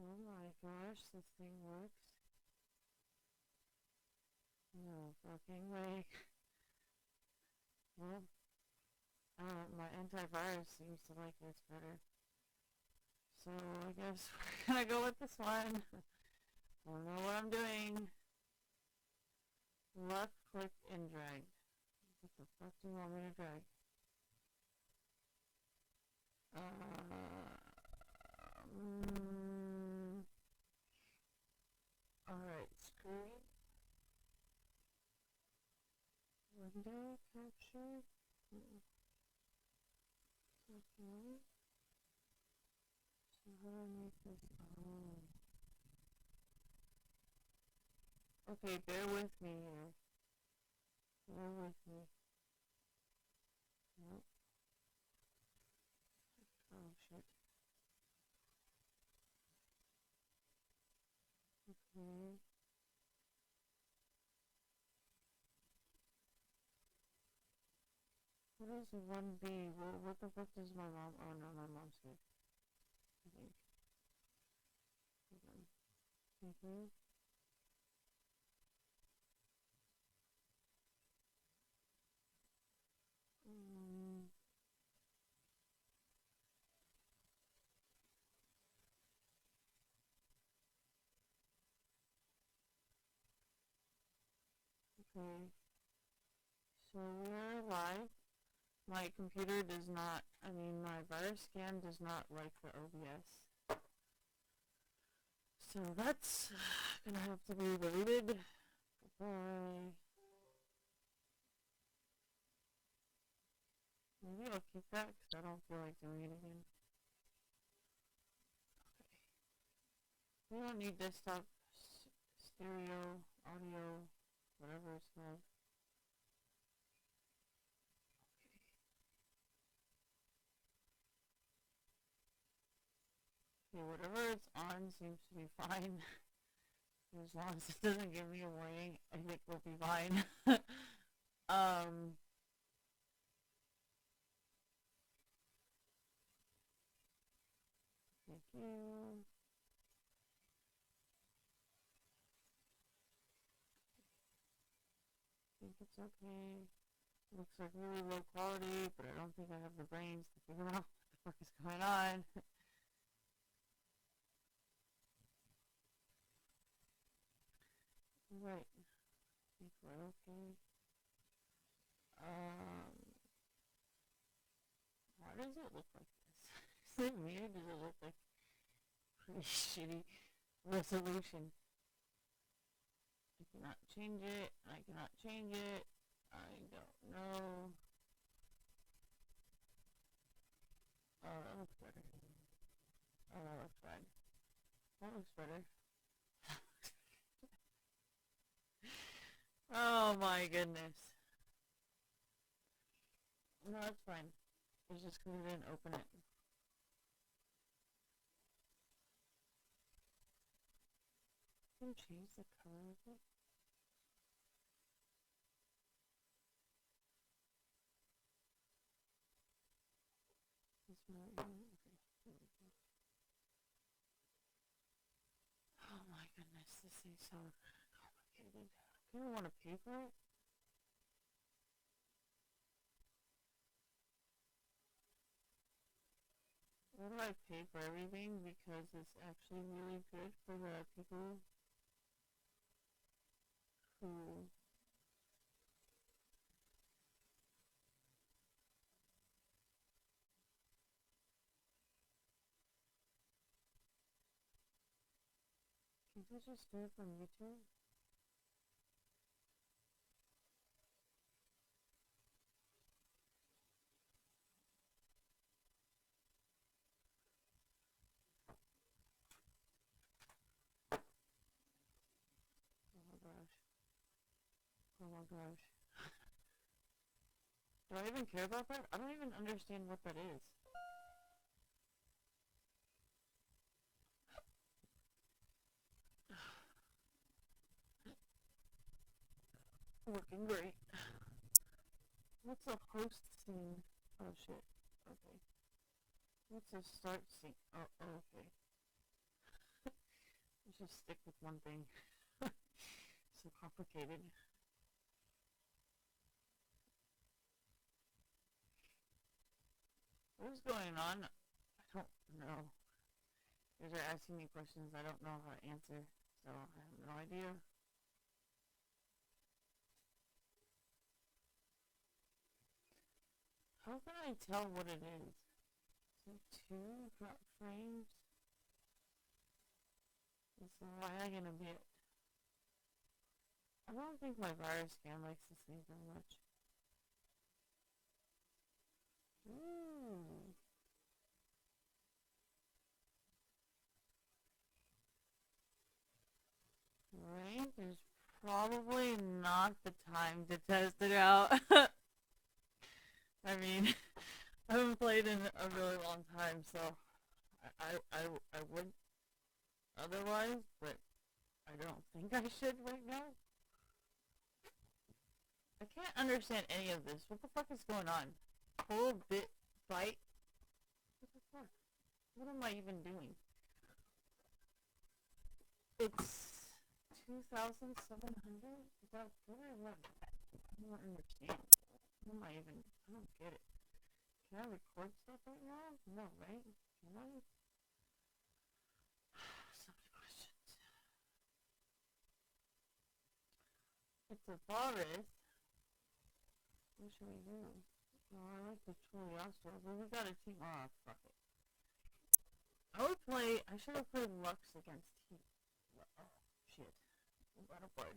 Oh my gosh, this thing works. No fucking way. Well, my antivirus seems to like this better. So I guess we're gonna go with this one. I don't know what I'm doing. Left click and drag. What the fuck do you want me to drag? Alright, screen. Window capture. Okay. So how do I make this? Oh. Okay, bear with me here. Bear with me. Nope. Oh shit. Okay. What is 1B? What the fuck does my mom? Oh no, my mom's here. I think. Hold on. Okay. Um, okay. So we're live. My computer does not, my virus scan does not like the OBS. So that's gonna have to be deleted. Goodbye. Maybe I'll keep that because I don't feel like doing it again. Okay. We don't need desktop stereo audio, whatever it's called. Okay, whatever it's on seems to be fine. As long as it doesn't give me a warning, I think we'll be fine. um, Thank you. I think it's okay. Looks like really low quality, but I don't think I have the brains to figure out what the fuck is going on. Right. I think we're okay. Um, why does it look like this? Is it me or does it look like pretty shitty resolution? I cannot change it. I cannot change it. I don't know. Oh, that looks better. Oh, that looks bad. That looks better. Oh my goodness. No, that's fine. It's just because I didn't open it. Can you change the color of it? This might be. Okay. Oh my goodness, this is so complicated. I don't want to pay for it. Why do I pay for everything? Because it's actually really good for the people who. Can't I just do it from YouTube? Oh my gosh. Oh my gosh. Do I even care about that? I don't even understand what that is. Working great. What's a host scene? Oh shit. Okay. What's a start scene? Oh, okay. Let's just stick with one thing. So complicated. What is going on? I don't know. You guys are asking me questions I don't know how to answer, so I have no idea. How can I tell what it is? So two drop frames is lagging a bit. I don't think my virus scan likes this thing very much. Ooh. Right? There's probably not the time to test it out. I mean, I haven't played in a really long time, so I would otherwise, but I don't think I should right now. I can't understand any of this. What the fuck is going on? Whole bit bite? What the fuck? What am I even doing? It's 2,700? Is that what I want? I don't understand. What am I even? I don't get it. Can I record stuff right now? No, right? Can I? So many questions. It's a forest. What should we do? Oh, I like the Choliastro, but we got a team. Oh, fuck it. I should have played Lux against Heat. Oh, shit. I'm out of board.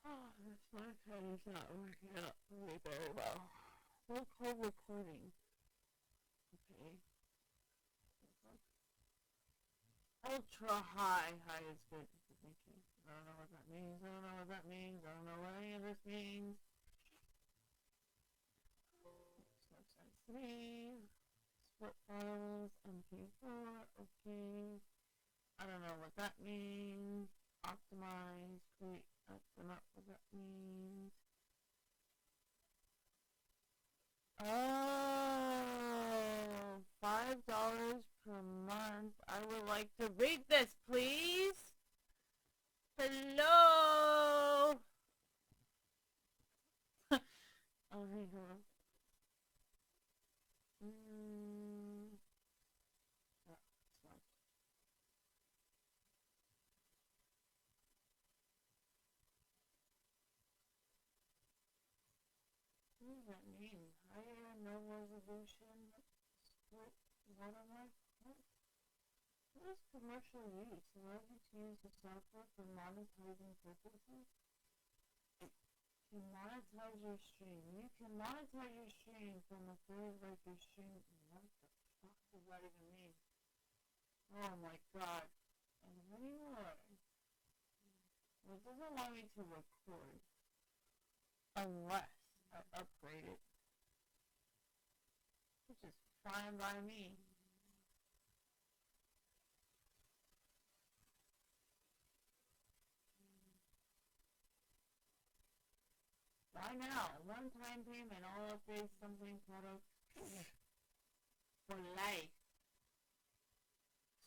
Oh, my head is not working out really very well. We'll call recording. Okay. Ultra high. High is good. Thank you. I don't know what that means. I don't know what that means. I don't know what any of this means. Size 3. Split files. MP4. Okay. I don't know what that means. Optimize. Create. That's not what that means. Oh, $5 per month. I would like to read this, please. Hello. Oh, hey, hello. Oh, sorry. What does that mean? Higher, no resolution, split, watermark? What is commercial use? Allows you to use the software for monetizing purposes? To monetize your stream. You can monetize your stream from a third like your stream. What the fuck does that even mean? Oh my god. And anymore. Well, it doesn't allow me to record. Unless I upgrade it. Which is fine by me. Why now? One-time payment, all upgrades, something product for life.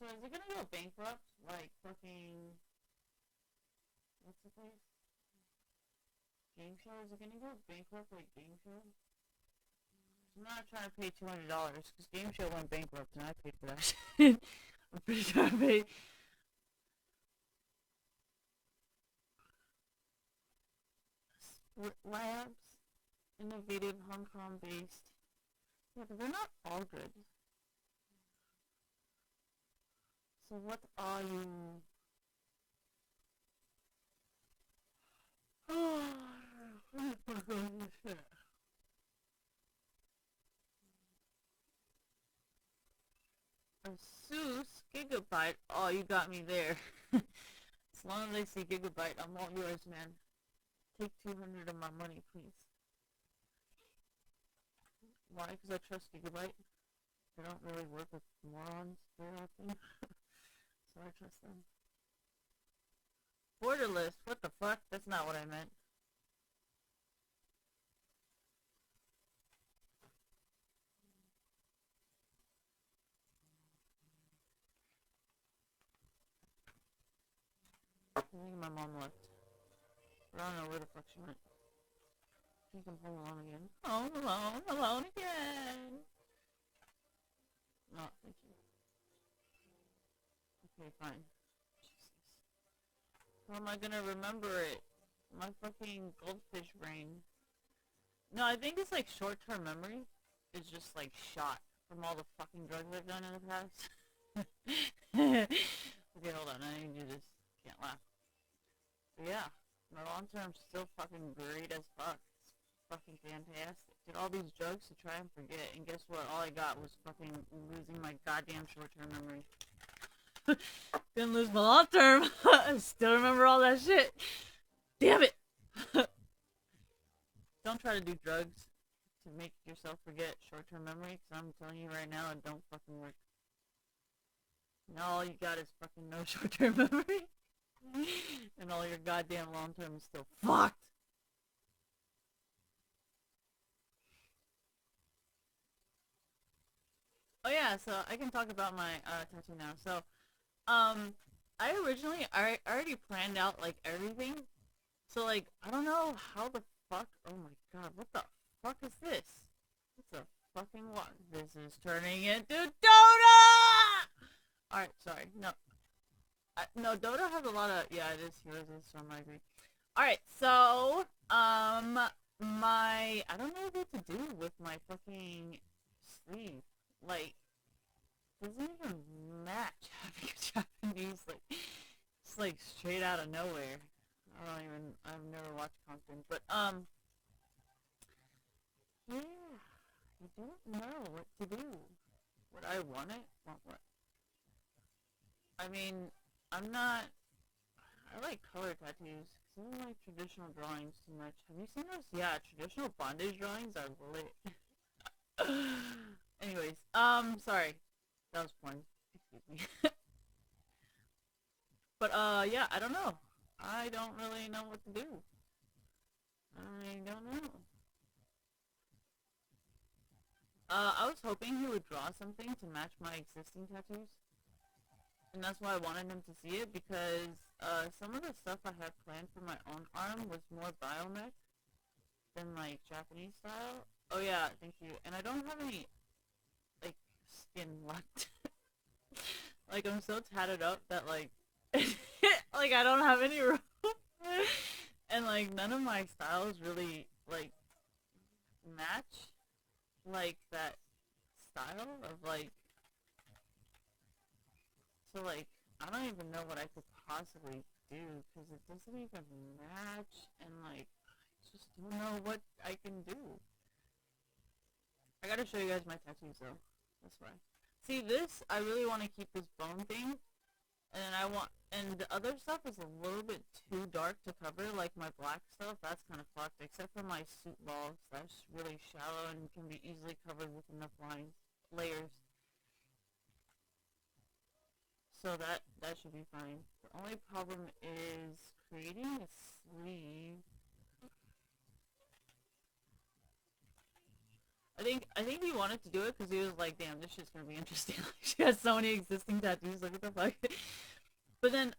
So is it gonna go bankrupt? Like fucking... What's the place? Game Show? Is it gonna go bankrupt like Game Show? I'm not trying to pay $200 because Game Show went bankrupt and I paid for that shit. I'm pretty sure I paid. Split Labs, innovative Hong Kong based. Yeah, but they're not all good. So what are you? Asus Gigabyte. Oh, you got me there. As long as I see Gigabyte, I'm all yours, man. Take 200 of my money, please. Why? Because I trust Gigabyte. They don't really work with morons very often. So I trust them. Borderless? What the fuck? That's not what I meant. I think my mom left. But I don't know where the fuck she went. I think I'm home alone again. Home alone, alone again. No, thank you. Okay, fine. Jesus. How am I gonna remember it? My fucking goldfish brain. No, I think it's like short-term memory is just like shot from all the fucking drugs I've done in the past. Okay, hold on. I need to do this. Can't laugh. But yeah, my long-term's still fucking great as fuck. It's fucking fantastic. Did all these drugs to try and forget, and guess what? All I got was fucking losing my goddamn short-term memory. Didn't lose my long-term. I still remember all that shit. Damn it! Don't try to do drugs to make yourself forget short-term memory, because I'm telling you right now, it don't fucking work. Now all you got is fucking no short-term memory. And all your goddamn long-term is still fucked. Oh yeah, so I can talk about my tattoo now. So, I already planned out like everything. So like, I don't know how the fuck. Oh my god, what the fuck is this? What's the fucking what? This is turning into Dota. All right, sorry. No, no, Dota has a lot of yeah. It is Heroes of the Storm. I agree. All right, so my I don't know what to do with my fucking sleeve. Like, doesn't even match having a Japanese like it's like straight out of nowhere. I've never watched Compton, but yeah, I don't know what to do. Would I want it? Want what? I mean, I'm not. I like color tattoos. Cause I don't like traditional drawings too much. Have you seen those? Yeah, traditional bondage drawings are lit. Anyways, sorry. That was porn. Excuse me. But, yeah, I don't know. I don't really know what to do. I don't know. I was hoping he would draw something to match my existing tattoos. And that's why I wanted him to see it, because, some of the stuff I had planned for my own arm was more biomech than, like, Japanese style. Oh, yeah, thank you. And I don't have any, like, skin left. Like, I'm so tatted up that, like, like, I don't have any room. And, like, none of my styles really, like, match, like, that style of, like, so, like, I don't even know what I could possibly do, because it doesn't even match, and, like, I just don't know what I can do. I gotta show you guys my tattoos, though. That's why. See, this, I really want to keep this bone thing, and the other stuff is a little bit too dark to cover, like my black stuff, that's kind of fucked, except for my suit balls, that's really shallow and can be easily covered with enough layers. So that should be fine. The only problem is creating a sleeve. I think he wanted to do it because he was like, damn, this shit's gonna be interesting. She has so many existing tattoos, like what the fuck? But then,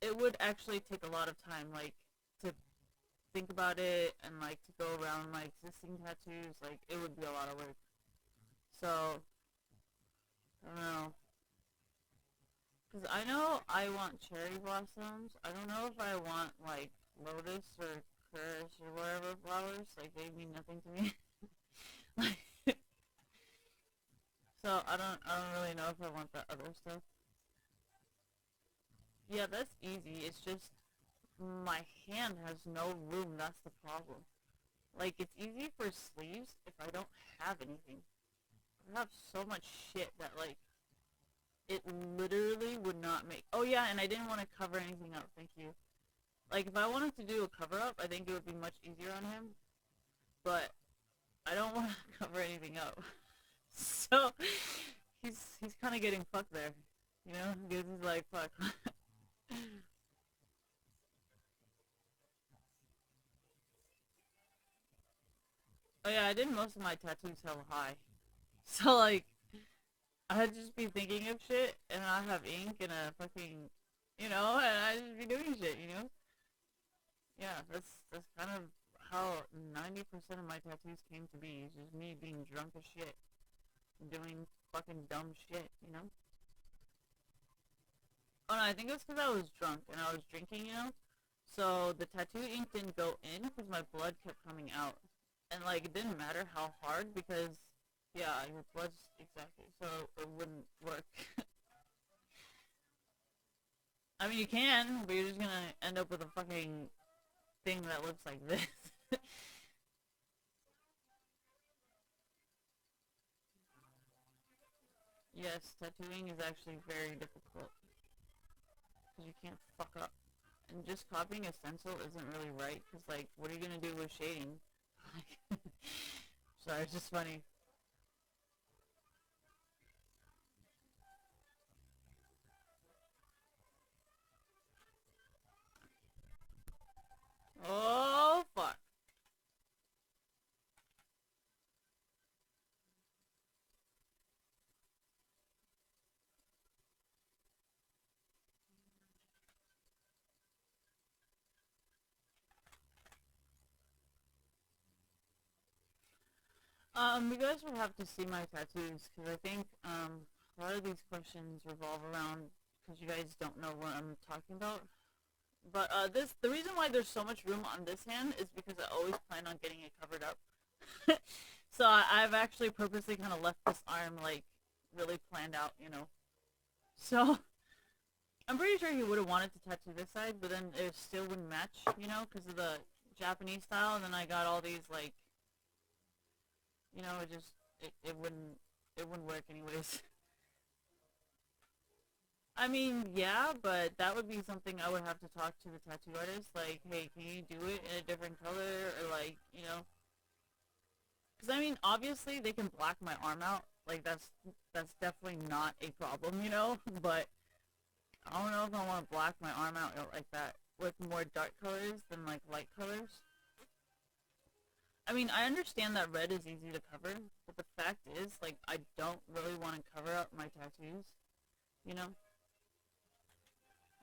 it would actually take a lot of time, like, to think about it and, like, to go around my existing tattoos, like, it would be a lot of work. So, I don't know. Because I know I want cherry blossoms. I don't know if I want, like, lotus or curse or whatever flowers. Like, they mean nothing to me. Like, so I don't really know if I want that other stuff. Yeah, that's easy. It's just my hand has no room. That's the problem. Like, it's easy for sleeves if I don't have anything. I have so much shit that, like, it literally would not make... Oh, yeah, and I didn't want to cover anything up. Thank you. Like, if I wanted to do a cover-up, I think it would be much easier on him. But I don't want to cover anything up. So, he's kind of getting fucked there. You know? Because he's like, fuck. Oh, yeah, I did most of my tattoos hella high. So, like, I'd just be thinking of shit, and I have ink and a fucking you know, and I just be doing shit, you know. Yeah, that's kind of how 90% of my tattoos came to be. It's just me being drunk as shit, doing fucking dumb shit, you know. Oh no, I think it was because I was drunk and I was drinking, you know. So the tattoo ink didn't go in because my blood kept coming out, and like it didn't matter how hard because yeah, your blood's exactly so it wouldn't work. I mean, you can, but you're just gonna end up with a fucking thing that looks like this. Yes, tattooing is actually very difficult because you can't fuck up. And just copying a stencil isn't really right because, like, what are you gonna do with shading? Sorry, it's just funny. Oh, fuck. You guys will have to see my tattoos because I think a lot of these questions revolve around because you guys don't know what I'm talking about. But the reason why there's so much room on this hand is because I always plan on getting it covered up. So I've actually purposely kind of left this arm like really planned out, you know. So I'm pretty sure he would have wanted to tattoo this side, but then it still wouldn't match, you know, because of the Japanese style. And then I got all these like, you know, it wouldn't work anyways. I mean, yeah, but that would be something I would have to talk to the tattoo artist. Like, hey, can you do it in a different color, or like, you know? Because I mean, obviously they can black my arm out. Like that's definitely not a problem, you know. But I don't know if I want to black my arm out like that with more dark colors than like light colors. I mean, I understand that red is easy to cover, but the fact is, like, I don't really want to cover up my tattoos, you know?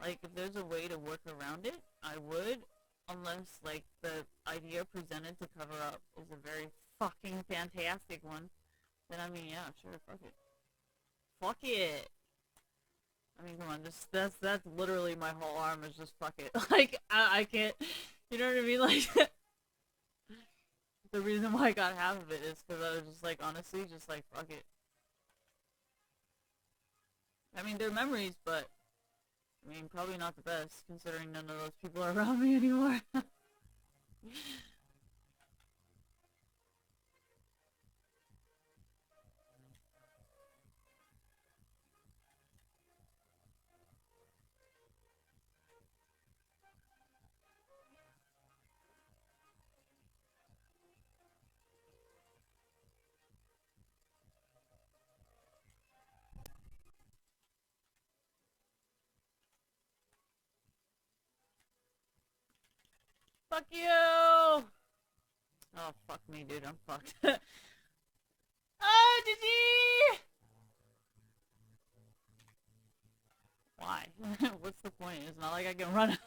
Like, if there's a way to work around it, I would, unless, like, the idea presented to cover up is a very fucking fantastic one. Then, I mean, yeah, sure, fuck it. Fuck it! I mean, come on, just, that's literally my whole arm is just fuck it. Like, I can't, you know what I mean? Like, the reason why I got half of it is because I was just like, honestly, just like, fuck it. I mean, they're memories, but I mean, probably not the best, considering none of those people are around me anymore. Fuck you! Oh, fuck me, dude, I'm fucked. Oh, GG! Why? What's the point? It's not like I can run.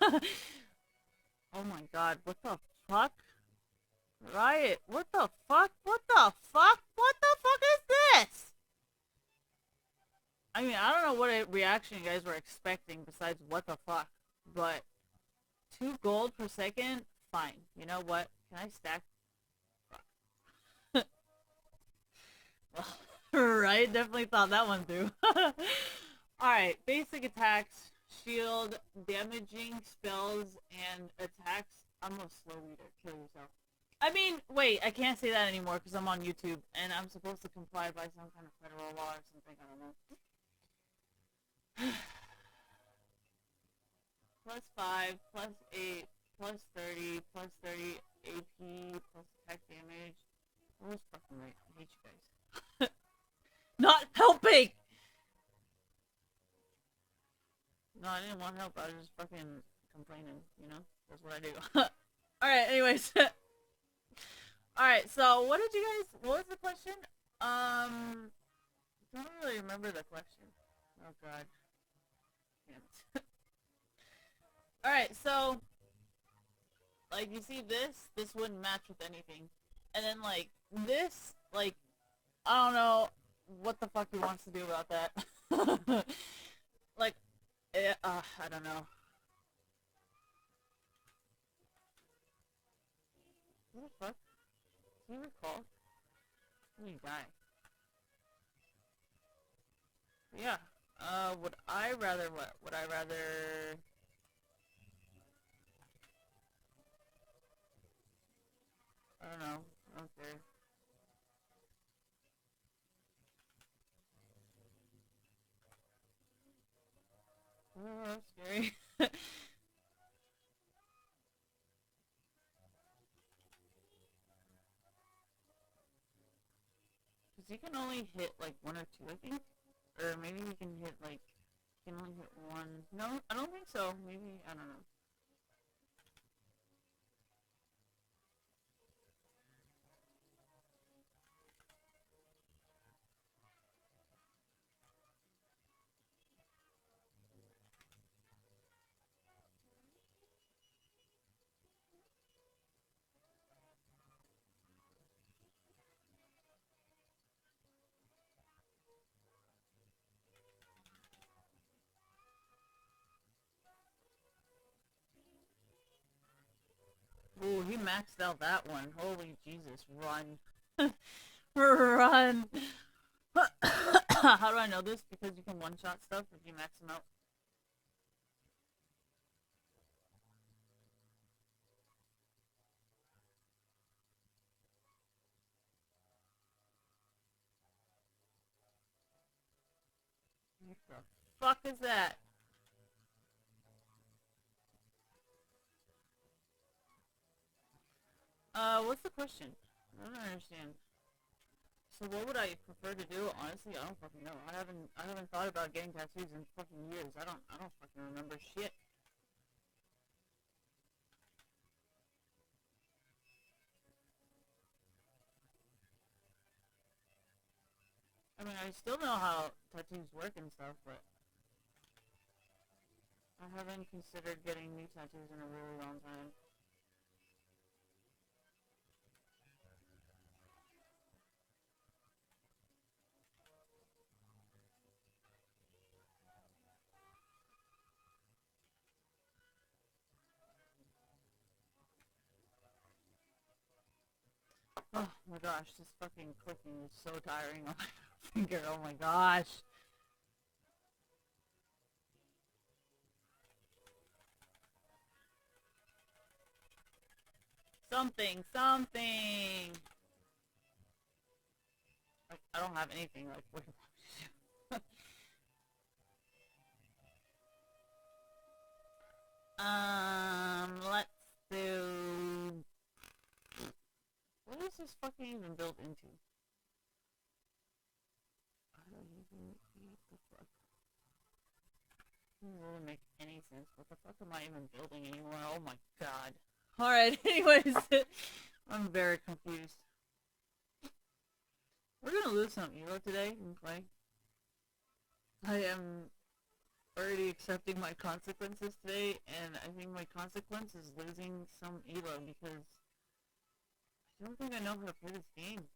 Oh my god, what the fuck? Riot, what the fuck? What the fuck? What the fuck is this? I mean, I don't know what reaction you guys were expecting besides what the fuck, but 2 gold per second? Fine. You know what? Can I stack? Fuck. Right? Definitely thought that one through. Alright, basic attacks, shield, damaging spells, and attacks. I'm a slow reader. Kill yourself. I mean, wait, I can't say that anymore because I'm on YouTube and I'm supposed to comply by some kind of federal law or something. I don't know. Plus 5, plus 8, plus 30, plus 30 AP, plus attack damage. I was fucking right. I hate you guys. Not helping! No, I didn't want help. I was just fucking complaining, you know? That's what I do. Alright, anyways. Alright, so what did you guys... What was the question? I don't really remember the question. Oh god. Damn it. Alright, so, like, you see this wouldn't match with anything. And then, like, this, like, I don't know what the fuck he wants to do about that. Like, I don't know. What the fuck? Do you recall? You die. Yeah. Would I rather what? Would I rather... I don't know. I don't care. Oh, that's scary. Because he can only hit, like, one or two, I think? Or maybe he can hit, like, he can only hit one. No, I don't think so. Maybe, I don't know. Ooh, he maxed out that one. Holy Jesus, run. Run! How do I know this? Because you can one-shot stuff if you max them out. What the fuck is that? What's the question? I don't understand. So what would I prefer to do? Honestly, I don't fucking know. I haven't thought about getting tattoos in fucking years. I don't fucking remember shit. I mean, I still know how tattoos work and stuff, but I haven't considered getting new tattoos in a really long time. Oh my gosh, this fucking clicking is so tiring on my finger. Oh my gosh. Something, something. Like, I don't have anything. Like, what do I do? Let's do. What is this fucking even built into? I don't even. What the fuck? Doesn't really make any sense. What the fuck am I even building anymore? Oh my god. Alright, anyways. I'm very confused. We're gonna lose some elo today in play. I am already accepting my consequences today, and I think my consequence is losing some elo because I don't think I know how to play this game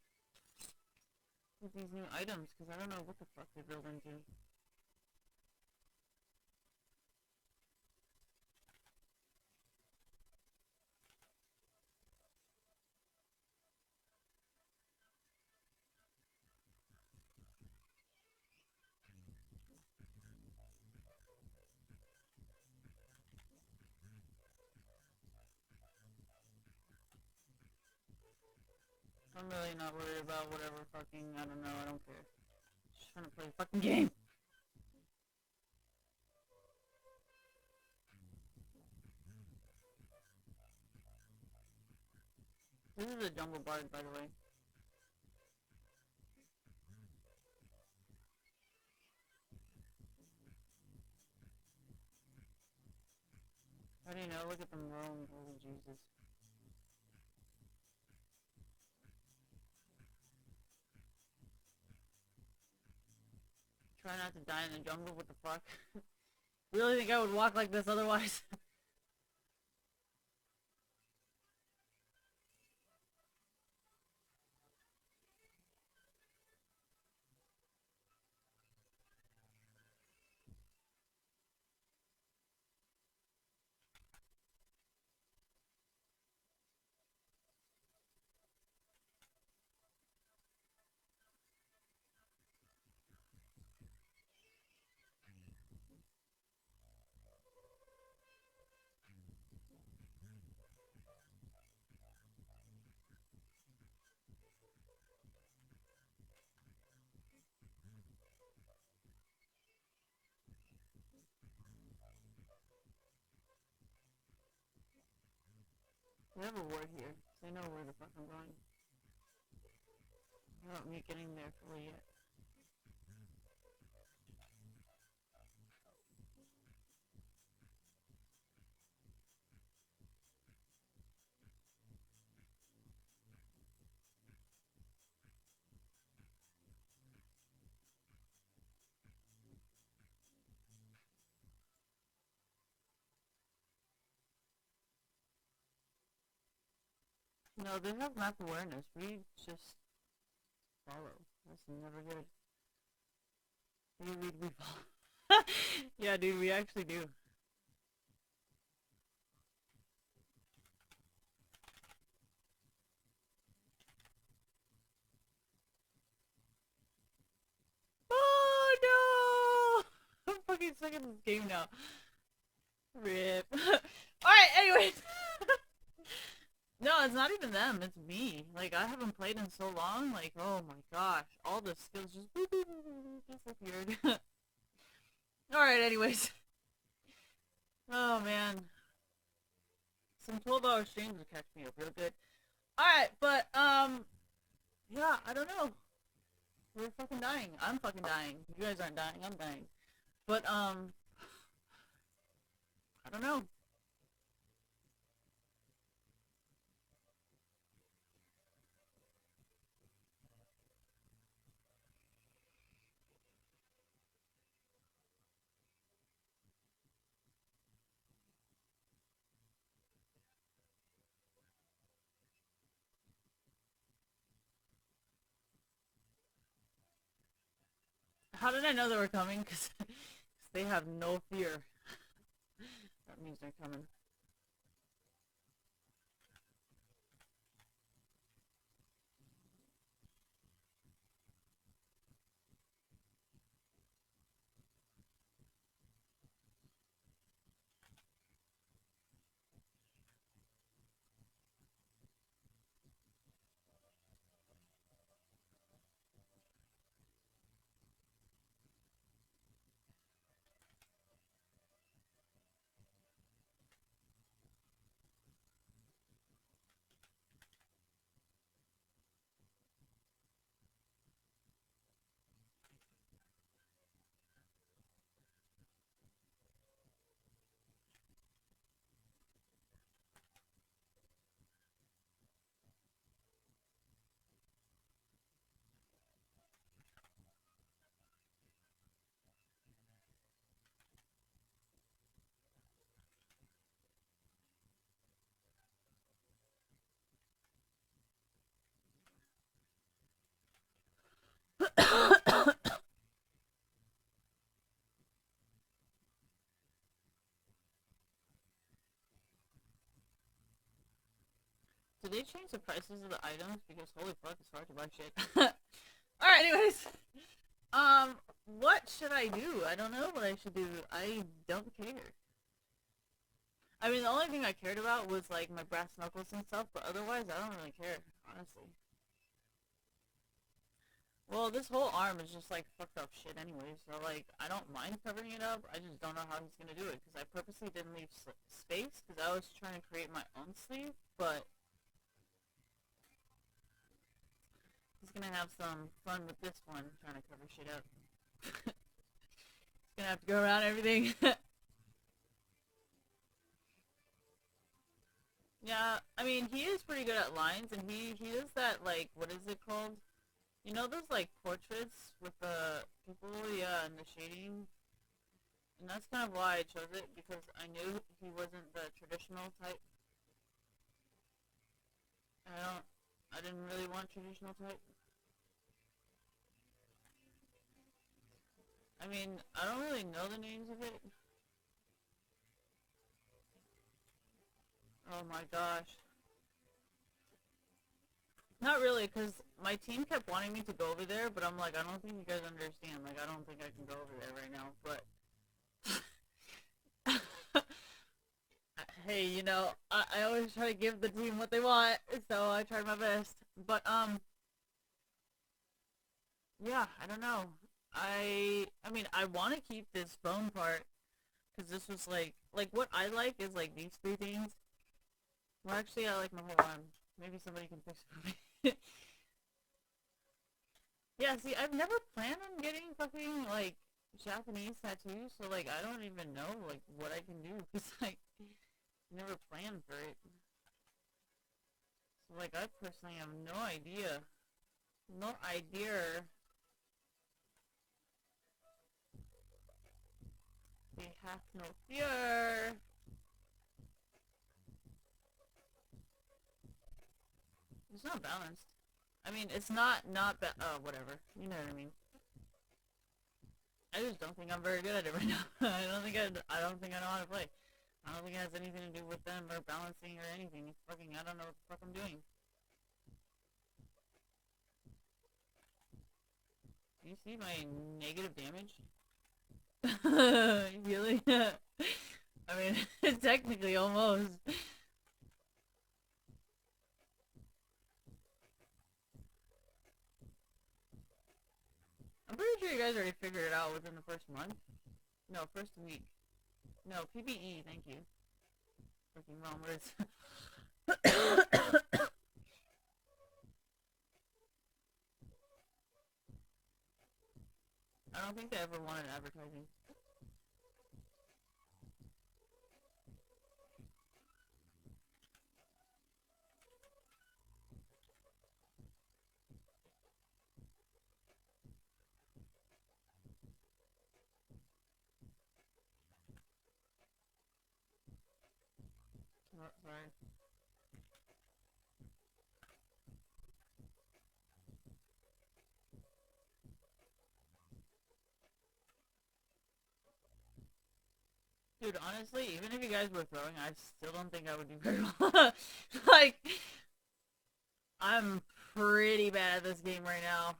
with these new items because I don't know what the fuck they build into. I'm really not worried about whatever fucking, I don't know, I don't care. Just trying to play the fucking game. This is a jungle bard, by the way. How do you know? Look at them roam. Holy Jesus. Try not to die in the jungle. What the fuck? Really think I would walk like this otherwise? They have a ward here. They know where the fuck I'm going. Without me getting there fully yet. No, they have map awareness. We just follow. That's never good. We follow. Yeah, dude, we actually do. Oh no! I'm fucking stuck in this game now. Rip. Alright, anyways. No, it's not even them, it's me. Like, I haven't played in so long, like, oh my gosh. All the skills just disappeared. Alright, anyways. Oh man. Some 12-hour streams will catch me up real good. Alright, but, yeah, I don't know. We're fucking dying. I'm fucking dying. You guys aren't dying, I'm dying. But, I don't know. How did I know they were coming? Because they have no fear. That means they're coming. Did they change the prices of the items? Because holy fuck, it's hard to buy shit. Alright, anyways. What should I do? I don't know what I should do. I don't care. I mean, the only thing I cared about was, like, my brass knuckles and stuff, but otherwise, I don't really care, honestly. Well, this whole arm is just, like, fucked up shit anyway, so, like, I don't mind covering it up. I just don't know how he's gonna do it, because I purposely didn't leave space, because I was trying to create my own sleeve, but he's gonna have some fun with this one, trying to cover shit up. He's gonna have to go around everything. Yeah, I mean, he is pretty good at lines, and he does that, like, what is it called? You know those, like, portraits with the people, yeah, and the shading? And that's kind of why I chose it, because I knew he wasn't the traditional type. I didn't really want traditional type. I mean, I don't really know the names of it. Oh my gosh. Not really, because my team kept wanting me to go over there, but I'm like, I don't think you guys understand. Like, I don't think I can go over there right now, but... Hey, you know, I always try to give the team what they want, so I tried my best. But, yeah, I don't know. I mean, I want to keep this bone part, because this was like, what I like is, like, these three things. Well, actually, I like my whole arm. Maybe somebody can fix it for me. Yeah, see, I've never planned on getting fucking, like, Japanese tattoos, so, like, I don't even know, like, what I can do, because, like, never planned for it. So, like, I personally have no idea. No idea. They have no fear. It's not balanced. I mean, it's not whatever. You know what I mean. I just don't think I'm very good at it right now. I don't think I know how to play. I don't think it has anything to do with them or balancing or anything. It's fucking, I don't know what the fuck I'm doing. Do you see my negative damage? Really? I mean, technically, almost. I'm pretty sure you guys already figured it out within the first month. No, first week. No, PPE, thank you. Fucking wrong words. I don't think they ever wanted advertising. Oh, sorry. Dude, honestly, even if you guys were throwing, I still don't think I would do very well. Like, I'm pretty bad at this game right now.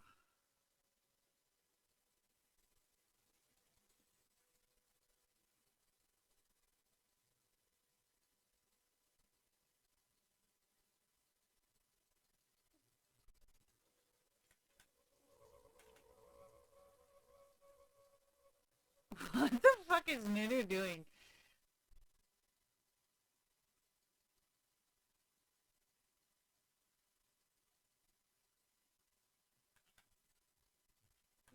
What the fuck is Nunu doing?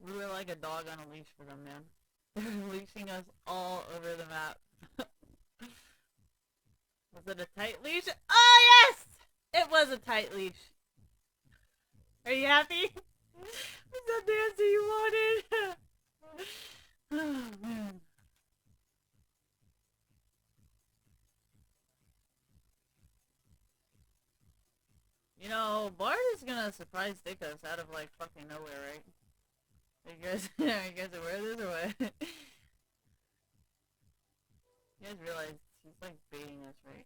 We were like a dog on a leash for them, man. They're leashing us all over the map. Was it a tight leash? Oh, yes! It was a tight leash. Are you happy? Was that the answer you wanted? Oh, man. You know, Bard is gonna surprise stick us out of, like, fucking nowhere, right? Are you guys aware of this or what? You guys realize he's, like, baiting us, right?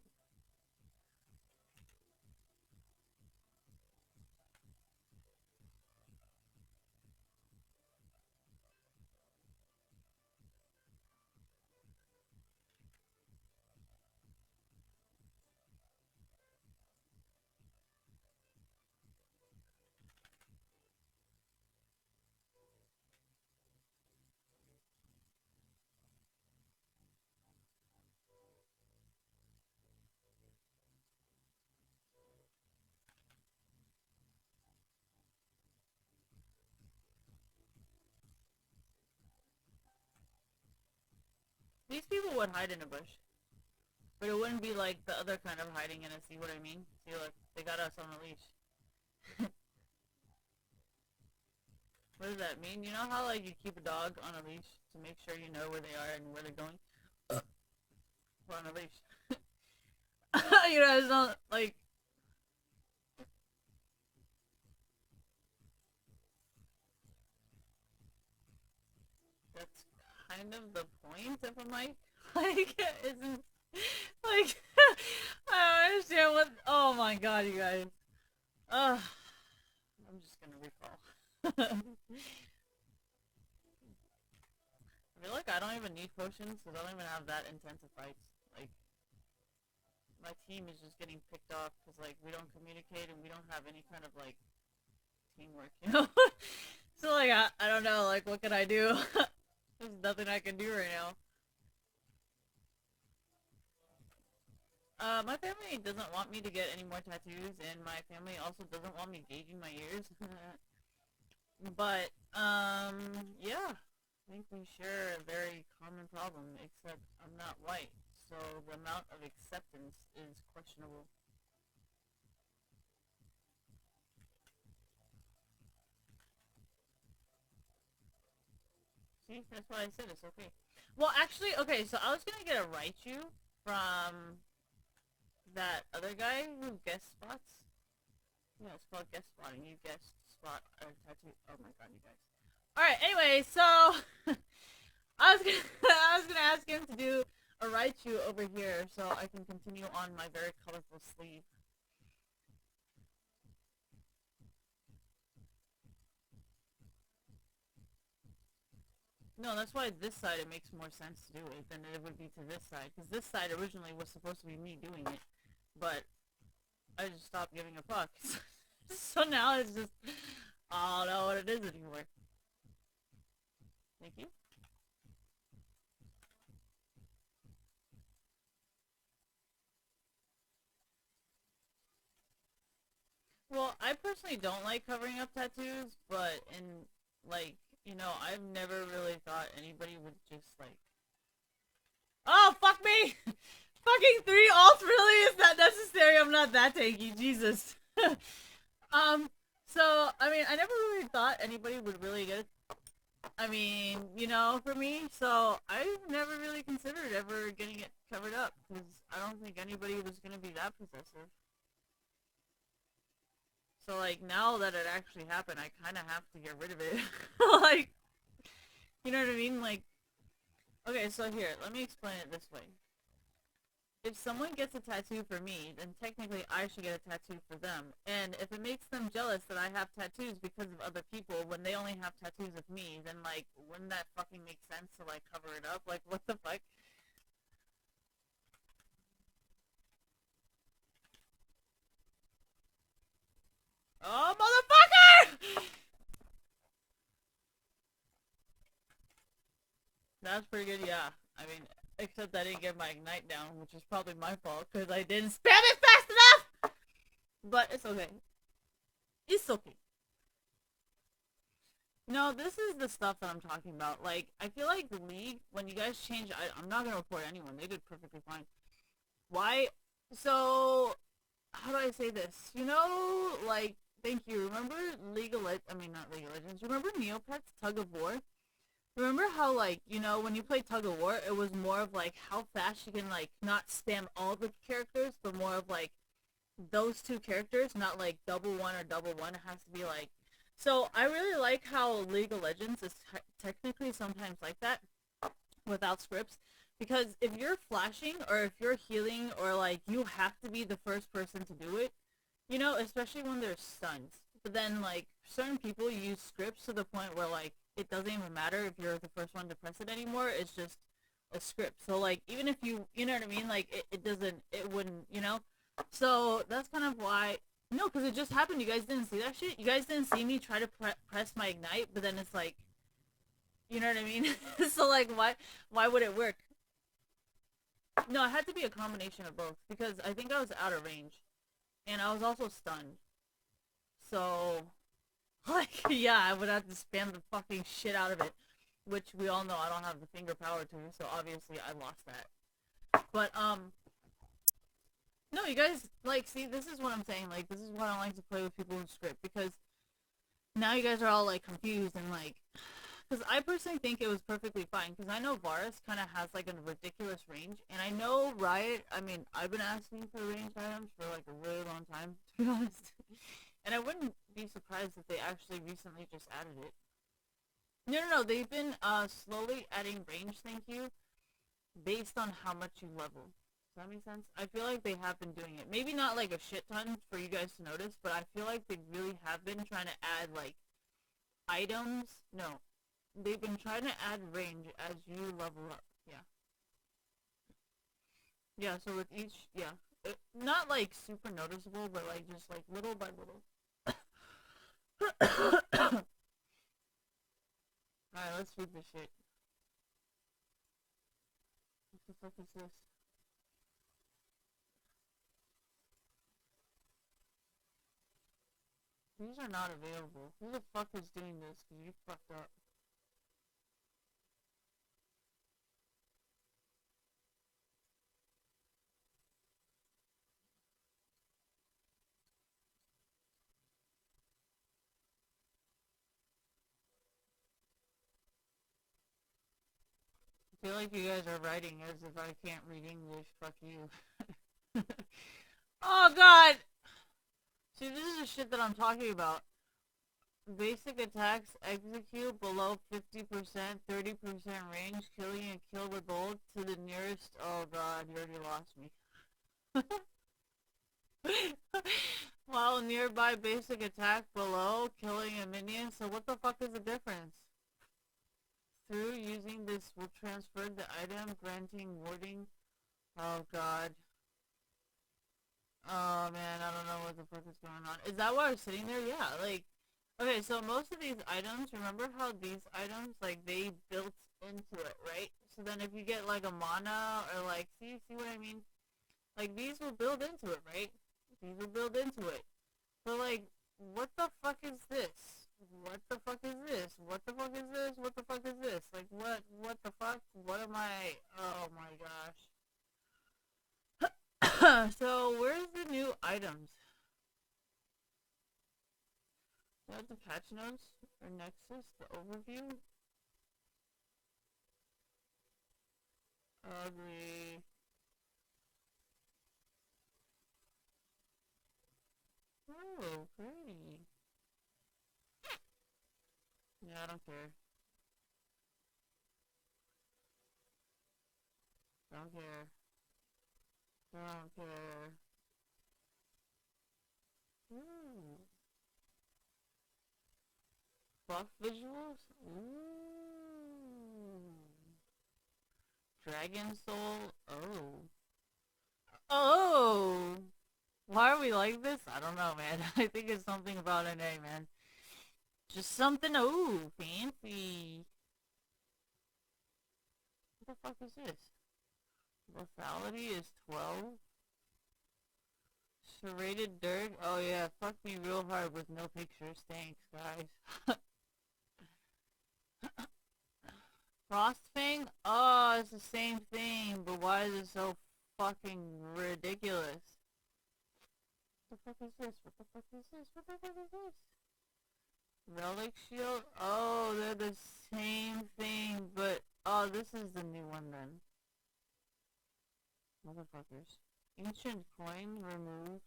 These people would hide in a bush. But it wouldn't be like the other kind of hiding in it, see what I mean? See, like, they got us on a leash. What does that mean? You know how, like, you keep a dog on a leash to make sure you know where they are and where they're going? We're on a leash. You know, it's not, like... That's kind of the point of a mic. Like, isn't... Like, I don't understand what... Oh my god, you guys. Ugh. I'm just gonna recall. I feel like I don't even need potions because I don't even have that intense of fights. Like, my team is just getting picked off because, like, we don't communicate and we don't have any kind of, like, teamwork, you know? So, like, I don't know, like, what can I do? There's nothing I can do right now. My family doesn't want me to get any more tattoos, and my family also doesn't want me gauging my ears. But, yeah. I think we share a very common problem, except I'm not white, so the amount of acceptance is questionable. See, that's why I said it's okay. Well, actually, okay, so I was gonna get a Raichu from that other guy who guest spots. Yeah, it's called guest spotting. You guest spot a tattoo. Oh my god, you guys. Alright, anyway, so I was gonna I was gonna ask him to do a Raichu over here so I can continue on my very colorful sleeve. No, that's why this side it makes more sense to do it than it would be to this side. Because this side originally was supposed to be me doing it. But I just stopped giving a fuck. So now it's just, I don't know what it is anymore. Thank you. Well, I personally don't like covering up tattoos, but in, like, I've never really thought anybody would just, like, oh, fuck me! Fucking 3 alts really is not necessary. I'm not that tanky. Jesus. So, I mean, I never really thought anybody would really get it. I mean, for me, so I've never really considered ever getting it covered up because I don't think anybody was going to be that possessive. So, like, now that it actually happened, I kind of have to get rid of it. Like, you know what I mean? Like, okay, so here, let me explain it this way. If someone gets a tattoo for me, then technically I should get a tattoo for them. And if it makes them jealous that I have tattoos because of other people when they only have tattoos of me, then, like, wouldn't that fucking make sense to, like, cover it up? Like, what the fuck? Oh, motherfucker! That's pretty good, yeah. I mean, except I didn't get my Ignite down, which is probably my fault, because I didn't spam it fast enough! But it's okay. It's okay. No, this is the stuff that I'm talking about. Like, I feel like the league, when you guys change, I'm not gonna report anyone. They did perfectly fine. Why? So, how do I say this? Like, thank you. Remember I mean, not League of Legends. Remember Neopets Tug of War? Remember how, like, when you play Tug of War, it was more of, like, how fast you can, like, not spam all the characters, but more of, like, those two characters, not, like, double one or double one. It has to be, like... So, I really like how League of Legends is technically sometimes like that, without scripts. Because if you're flashing, or if you're healing, or, like, you have to be the first person to do it, especially when there's stuns. But then, like, certain people use scripts to the point where, like, it doesn't even matter if you're the first one to press it anymore. It's just a script. So, like, even if you know what I mean? Like, it wouldn't, So, that's kind of why, no, because it just happened. You guys didn't see that shit? You guys didn't see me try to press my Ignite, but then it's like, you know what I mean? So, like, why would it work? No, it had to be a combination of both, because I think I was out of range. And I was also stunned. So, like, yeah, I would have to spam the fucking shit out of it. Which we all know I don't have the finger power to, so obviously I lost that. But, no, you guys, like, see, this is what I'm saying. Like, this is why I don't like to play with people who script, because now you guys are all, like, confused and, like... Because I personally think it was perfectly fine, because I know Varus kind of has, like, a ridiculous range, and I know Riot, I mean, I've been asking for range items for, like, a really long time, to be honest. And I wouldn't be surprised if they actually recently just added it. No, they've been, slowly adding range, thank you, based on how much you level. Does that make sense? I feel like they have been doing it. Maybe not, like, a shit ton for you guys to notice, but I feel like they really have been trying to add, like, items. No, they've been trying to add range as you level up. Yeah. Yeah, so with each, yeah. Not, like, super noticeable, but, like, just, like, little by little. Alright, let's read this shit. What the fuck is this? These are not available. Who the fuck is doing this? Because you fucked up. I feel like you guys are writing as if I can't read English. Fuck you. Oh god! See, this is the shit that I'm talking about. Basic attacks execute below 50%, 30% range, killing and kill the goal to the nearest. Oh god, you already lost me. While nearby basic attack below, killing a minion. So what the fuck is the difference? Through using this will transfer the item, granting warding. Oh god. Oh man, I don't know what the fuck is going on. Is that why I was sitting there? Yeah, like, okay, so most of these items, remember how these items, like, they built into it, right? So then if you get, like, a mana, or, like, see what I mean? Like, these will build into it, right? These will build into it. So, like, what the fuck is this? What the fuck is this? What the fuck is this? What the fuck is this? Like, what the fuck? What am I? Oh my gosh. So, where's the new items? Do I have the patch notes or Nexus, the overview? Ugly. Oh, pretty. Yeah, I don't care. Don't care. Don't care. Ooh. Buff visuals? Ooh. Dragon Soul? Oh. Oh! Why are we like this? I don't know, man. I think it's something about an A, man. Just something, ooh, fancy. What the fuck is this? Lethality is 12? Serrated dirt? Oh yeah, fuck me real hard with no pictures. Thanks, guys. Frostfang? Oh, it's the same thing, but why is it so fucking ridiculous? What the fuck is this? What the fuck is this? What the fuck is this? Relic Shield? Oh, they're the same thing, but... Oh, this is the new one then. Motherfuckers. Ancient coin removed.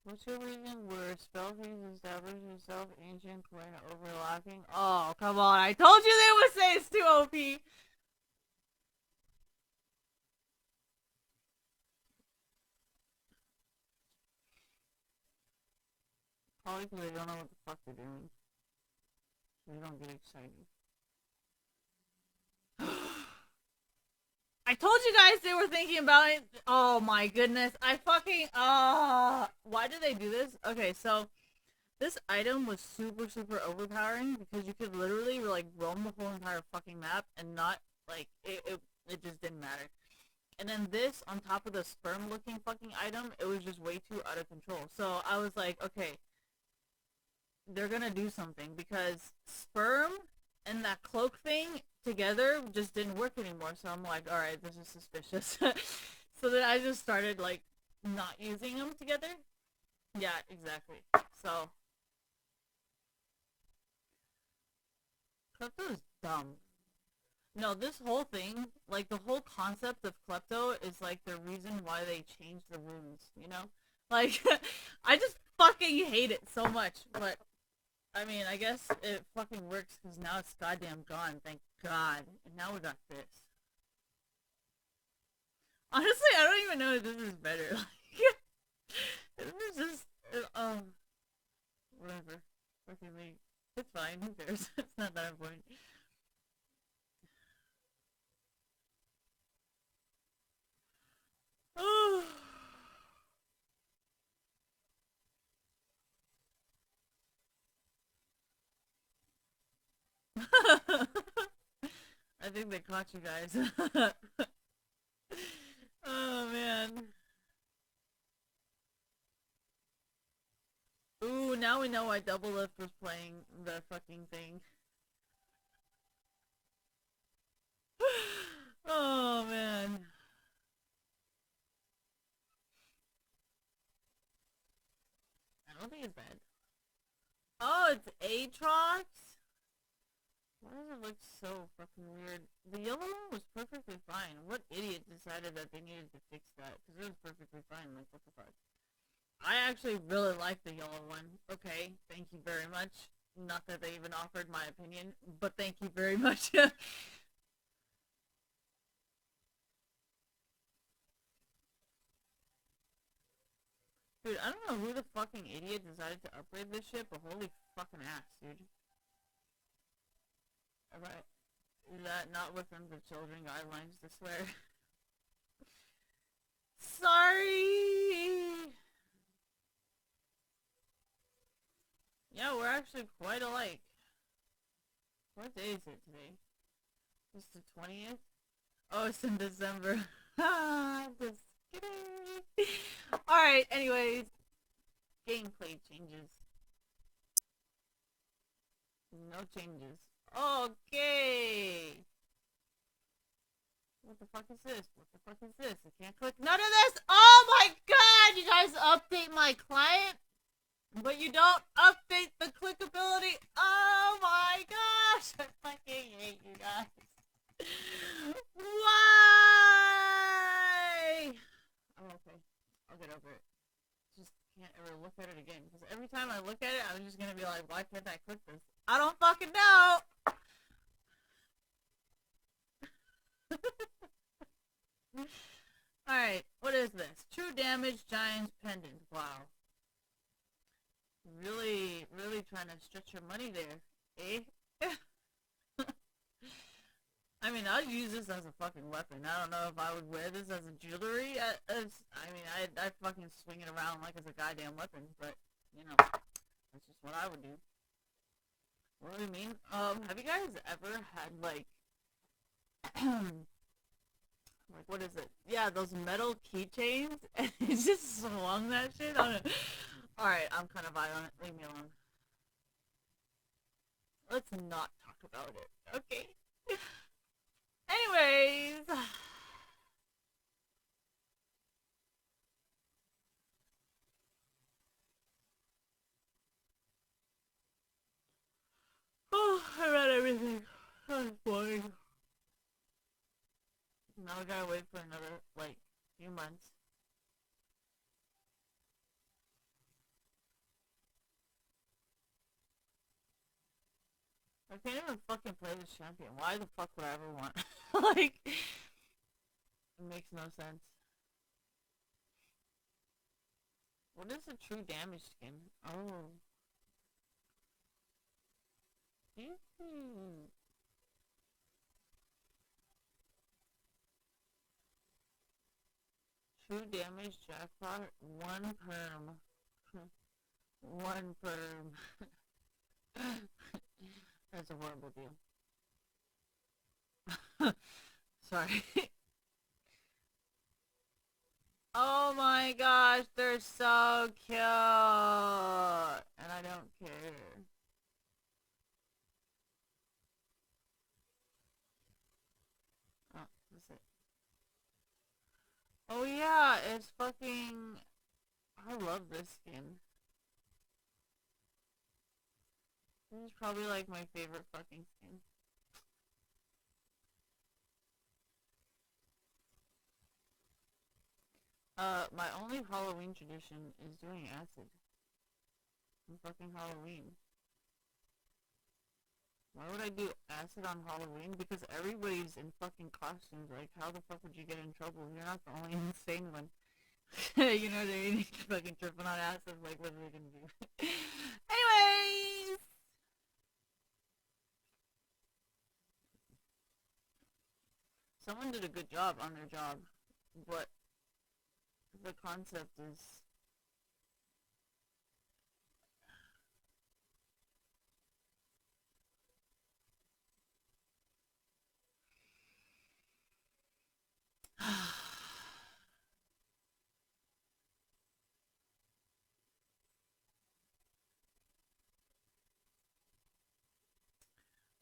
What's your reason where spell freeze establishes yourself ancient coin overlapping? Oh, come on. I told you they would say it's too OP. Probably because they don't know what the fuck they're doing. So they don't get excited. I told you guys they were thinking about it. Oh my goodness. I fucking, why did they do this? Okay, so this item was super, super overpowering because you could literally, like, roam the whole entire fucking map and not, like, it just didn't matter. And then this, on top of the sperm-looking fucking item, it was just way too out of control. So I was like, okay, they're gonna do something because sperm and that cloak thing together just didn't work anymore. So I'm like, alright, this is suspicious. So then I just started, like, not using them together. Yeah, exactly. So, Klepto is dumb. No, this whole thing, like, the whole concept of Klepto is, like, the reason why they changed the runes, you know? Like, I just fucking hate it so much, but I mean, I guess it fucking works because now it's goddamn gone, thank God. And now we got this. Honestly, I don't even know if this is better. Like, this is just, whatever. Fucking me. It's fine, who cares? It's not that important. Oh. I think they caught you guys. Oh man. Ooh, now we know why Double Lift was playing the fucking thing. Oh, man. I don't think it's bad. Oh, it's Aatrox? Why does it look so fucking weird? The yellow one was perfectly fine. What idiot decided that they needed to fix that? Because it was perfectly fine. Like, what the fuck? I actually really like the yellow one. Okay, thank you very much. Not that they even offered my opinion, but thank you very much. Dude, I don't know who the fucking idiot decided to upgrade this shit, but holy fucking ass, dude. Alright. That not within the children guidelines to swear. Sorry! Yeah, we're actually quite alike. What day is it today? It's the 20th? Oh, it's in December. Just kidding. Alright, anyways. Gameplay changes. No changes. Okay. What the fuck is this? What the fuck is this? I can't click none of this. Oh my god! You guys update my client, but you don't update the clickability. Oh my gosh! I fucking hate you guys. Why? Oh, okay. I'll get over it. Just can't ever look at it again. Because every time I look at it, I'm just gonna be like, why can't I click this? I don't fucking know! Alright, what is this? True Damage Giant's Pendant. Wow. Really, really trying to stretch your money there, eh? I mean, I'd use this as a fucking weapon. I don't know if I would wear this as a jewelry. I'd fucking swing it around like it's a goddamn weapon, but, you know, that's just what I would do. What do you mean? Have you guys ever had, like, like, what is it? Yeah, those metal keychains, and it just swung that shit on it. Alright, I'm kind of violent. Leave me alone. Let's not talk about it, okay? Anyways. Oh, I read everything. That's boring. Now I gotta wait for another, like, few months. I can't even fucking play this champion. Why the fuck would I ever want? Like, it makes no sense. What is a true damage skin? Oh. Mm-hmm. True damage jackpot, one perm. One perm. That's a horrible deal. Sorry. Oh my gosh, they're so cute. And I don't care. Oh, that's it. Oh yeah, it's fucking... I love this skin. This is probably like my favorite fucking skin. My only Halloween tradition is doing acid. On fucking Halloween. Why would I do acid on Halloween? Because everybody's in fucking costumes. Like, how the fuck would you get in trouble? You're not the only insane one. You know what I mean? Fucking tripping on acid. Like, what are they gonna do? Anyways! Someone did a good job on their job. But the concept is...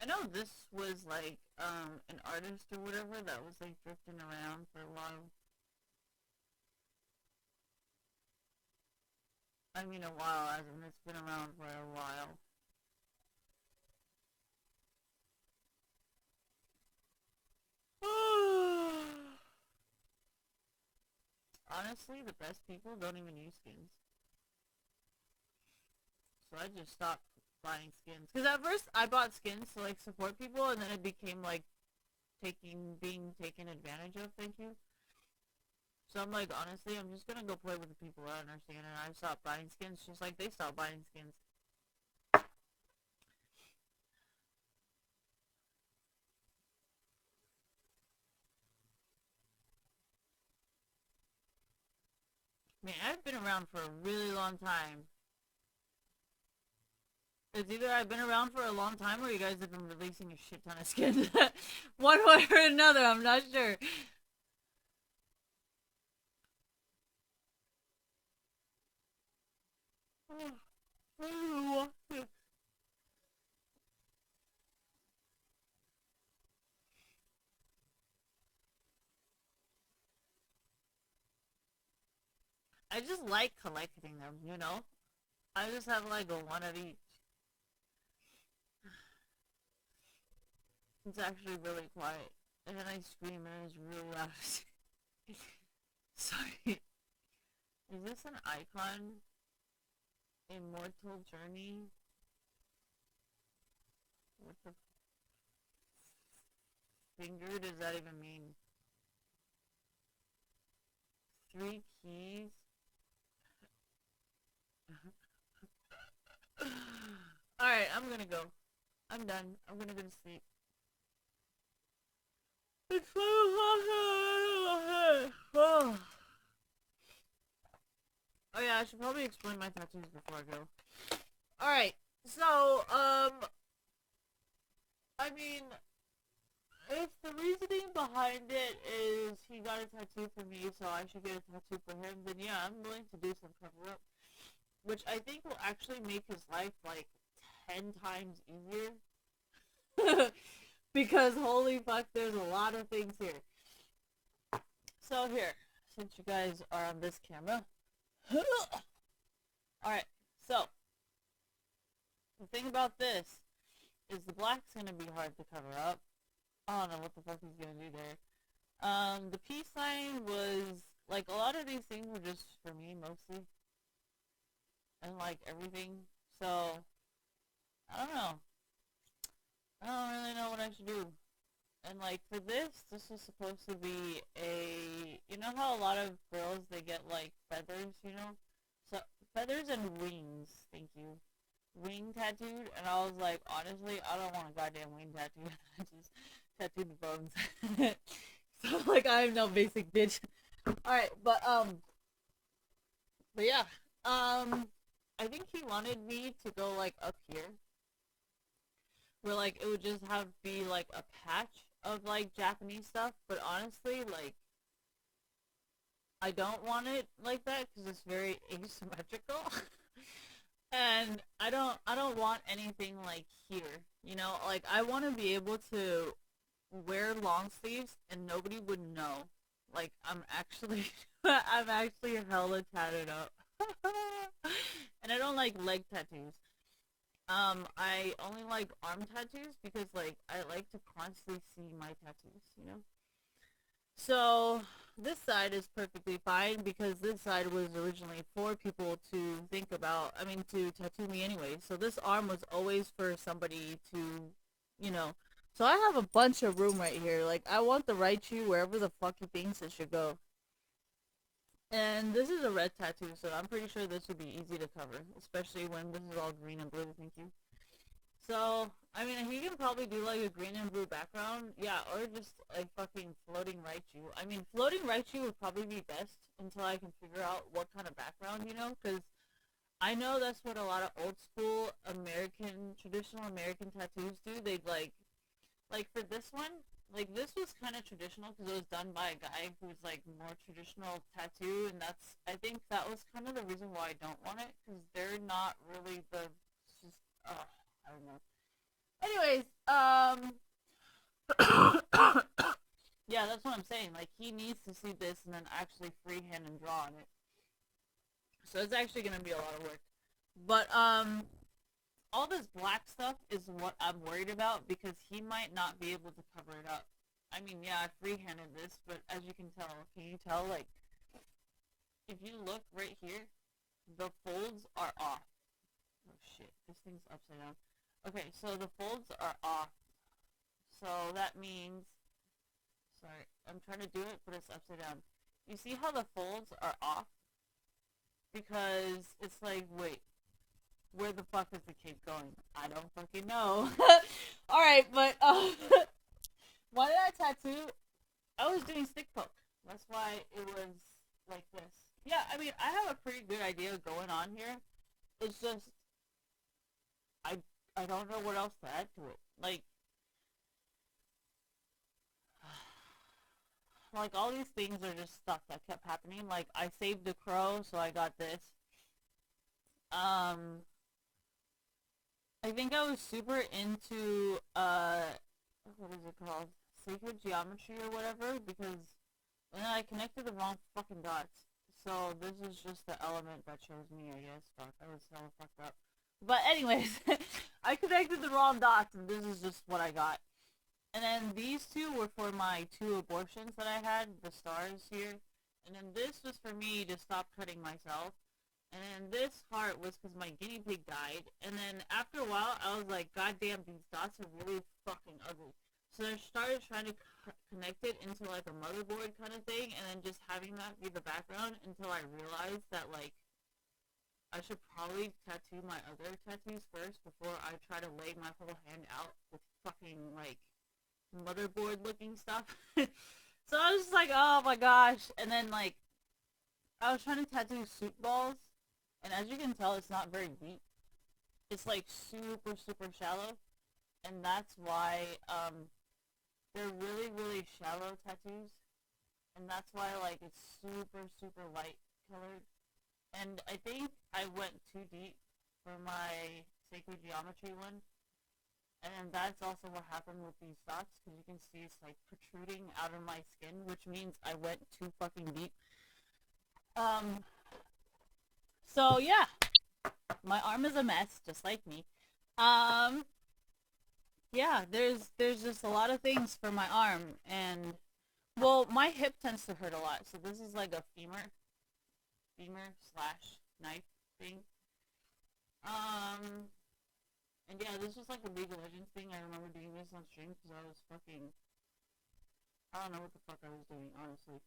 I know this was like an artist or whatever that was like drifting around for a while. I mean a while, as in it's been around for a while. Honestly, the best people don't even use skins. So I just stopped buying skins. Because at first I bought skins to like support people, and then it became like being taken advantage of. Thank you. So I'm like, honestly, I'm just gonna go play with the people I understand, and I stopped buying skins just like they stopped buying skins. Man, I've been around for a really long time. It's either I've been around for a long time or you guys have been releasing a shit ton of skins. One way or another, I'm not sure. I just like collecting them, you know? I just have like a one of each. It's actually really quiet. And then I scream and it's really loud. Sorry. Is this an icon? Immortal Journey? What the finger does that even mean? Three keys? Alright, I'm gonna go. I'm done. I'm gonna go to sleep. It's 5 o'clock. Oh. Oh yeah, I should probably explain my tattoos before I go. Alright, so, I mean, if the reasoning behind it is he got a tattoo for me, so I should get a tattoo for him, then yeah, I'm willing to do some cover up. Which I think will actually make his life, like, 10 times easier. Because holy fuck, there's a lot of things here. So here, since you guys are on this camera. Alright, so, the thing about this is the black's gonna be hard to cover up. I don't know what the fuck he's gonna do there. The peace sign was, like, a lot of these things were just for me, mostly. And, like, everything. So, I don't know. I don't really know what I should do. And, like, for this was supposed to be a... You know how a lot of girls, they get, like, feathers, you know? So, feathers and wings, thank you. Wing tattooed, and I was like, honestly, I don't want a goddamn wing tattoo. I just tattooed the bones. So, like, I am no basic bitch. Alright, but yeah. I think he wanted me to go, like, up here. Where, like, it would just have be, like, a patch of, like, Japanese stuff. But honestly, like, I don't want it like that because it's very asymmetrical. And I don't want anything like here. You know, like I want to be able to wear long sleeves and nobody would know. Like I'm actually I'm actually hella tatted up. And I don't like leg tattoos. I only like arm tattoos because like I like to constantly see my tattoos, you know? So this side is perfectly fine because this side was originally for people to think about, I mean, to tattoo me anyway. So this arm was always for somebody to, you know. So I have a bunch of room right here. Like, I want the Raichu wherever the fuck he thinks it should go. And this is a red tattoo, so I'm pretty sure this would be easy to cover, especially when this is all green and blue, thank you. So, I mean, he can probably do like a green and blue background, yeah, or just a fucking floating Raichu. I mean, floating Raichu would probably be best until I can figure out what kind of background, you know, because I know that's what a lot of old school American, traditional American tattoos do. They'd like for this one, like this was kind of traditional because it was done by a guy who's like more traditional tattoo, and I think that was kind of the reason why I don't want it because they're not really the, just, I don't know. Anyways, yeah, that's what I'm saying. Like, he needs to see this and then actually freehand and draw on it. So it's actually gonna be a lot of work. But all this black stuff is what I'm worried about because he might not be able to cover it up. I mean, yeah, I freehanded this, but as you can you tell, like, if you look right here, the folds are off. Oh shit, this thing's upside down. Okay, so the folds are off. So that means, sorry, I'm trying to do it, but it's upside down. You see how the folds are off? Because it's like, wait, where the fuck is the cape going? I don't fucking know. Alright, but why did I tattoo? I was doing stick poke. That's why it was like this. Yeah, I mean, I have a pretty good idea going on here. It's just I I don't know what else to add to it. Like all these things are just stuff that kept happening. Like I saved the crow, so I got this. I think I was super into what is it called? Sacred geometry or whatever because and then I connected the wrong fucking dots. So this is just the element that chose me, I guess. Fuck, I was hella fucked up. But anyways, I connected the wrong dots and this is just what I got. And then these two were for my 2 abortions that I had, the stars here. And then this was for me to stop cutting myself. And then this heart was because my guinea pig died. And then after a while, I was like, God damn, these dots are really fucking ugly. So I started trying to connect it into like a motherboard kind of thing. And then just having that be the background until I realized that like I should probably tattoo my other tattoos first before I try to lay my whole hand out with fucking like motherboard looking stuff. So I was just like, oh my gosh. And then like I was trying to tattoo soup balls, and as you can tell, it's not very deep. It's like super super shallow, and that's why they're really really shallow tattoos, and that's why like it's super super light colored. And I think I went too deep for my sacred geometry one, and that's also what happened with these dots, because you can see it's like protruding out of my skin, which means I went too fucking deep. Um, so yeah, my arm is a mess, just like me. Um, yeah, there's just a lot of things for my arm, and well, my hip tends to hurt a lot, so this is like a femur slash knife thing. Um, and yeah, this was like a League of Legends thing. I remember doing this on stream because I was fucking, I don't know what the fuck I was doing, honestly.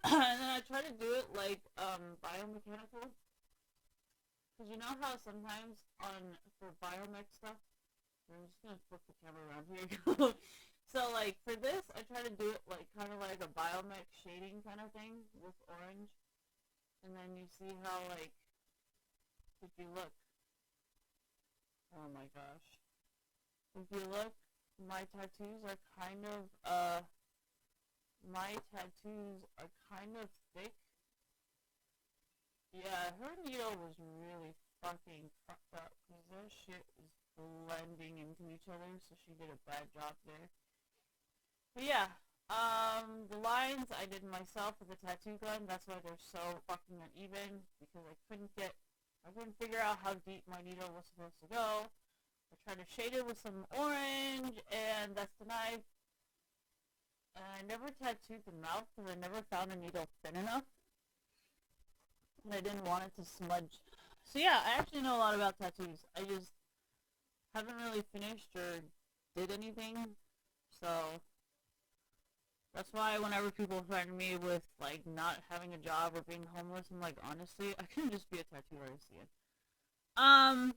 And then I try to do it like biomechanical, because you know how sometimes on for biomech stuff, I'm just gonna flip the camera around here. So like for this, I try to do it like kind of like a biomech shading kind of thing with orange, and then you see how like if you look, oh my gosh, if you look, my tattoos are kind of thick. Yeah, her needle was really fucking fucked up because their shit is blending into each other, so she did a bad job there. But yeah, the lines I did myself with a tattoo gun. That's why they're so fucking uneven because I couldn't figure out how deep my needle was supposed to go. I tried to shade it with some orange, and that's the knife. And I never tattooed the mouth because I never found the needle thin enough, and I didn't want it to smudge. So yeah, I actually know a lot about tattoos. I just haven't really finished or did anything. So that's why whenever people threaten me with like not having a job or being homeless, I'm like, honestly, I can just be a tattoo artist again. Um.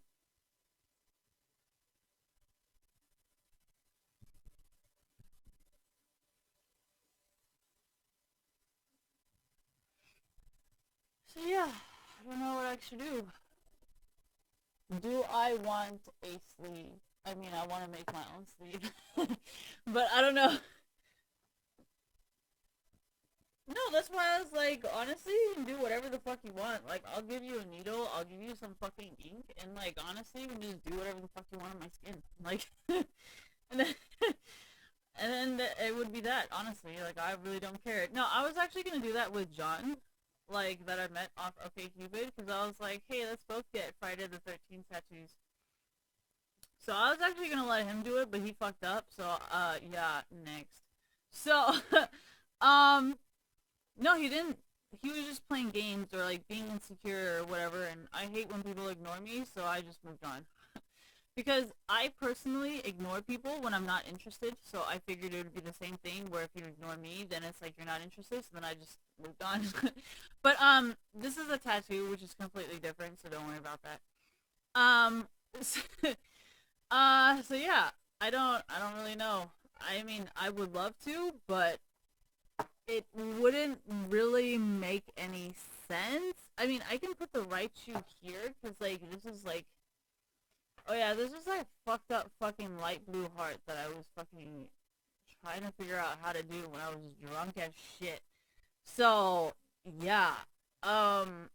So yeah, I don't know what I should do. Do I want a sleeve? I mean, I want to make my own sleeve, but I don't know. No, that's why I was like, honestly, you can do whatever the fuck you want. Like, I'll give you a needle, I'll give you some fucking ink, and like, honestly, you can just do whatever the fuck you want on my skin. Like, and then, and then it would be that. Honestly, like, I really don't care. No, I was actually gonna do that with John, like that I met off OK Cupid, because I was like, hey, let's both get Friday the 13th tattoos. So I was actually gonna let him do it, but he fucked up. So yeah, next. So um, no, he didn't. He was just playing games or like being insecure or whatever, and I hate when people ignore me, so I just moved on. Because I personally ignore people when I'm not interested, so I figured it would be the same thing where if you ignore me, then it's like you're not interested, so then I just moved on. But this is a tattoo, which is completely different, so don't worry about that. Um, so, so yeah, I don't really know. I mean, I would love to, but it wouldn't really make any sense. I mean, I can put the right shoe here because like this is like, oh yeah, this is like fucked up fucking light blue heart that I was fucking trying to figure out how to do when I was drunk as shit. So yeah, um,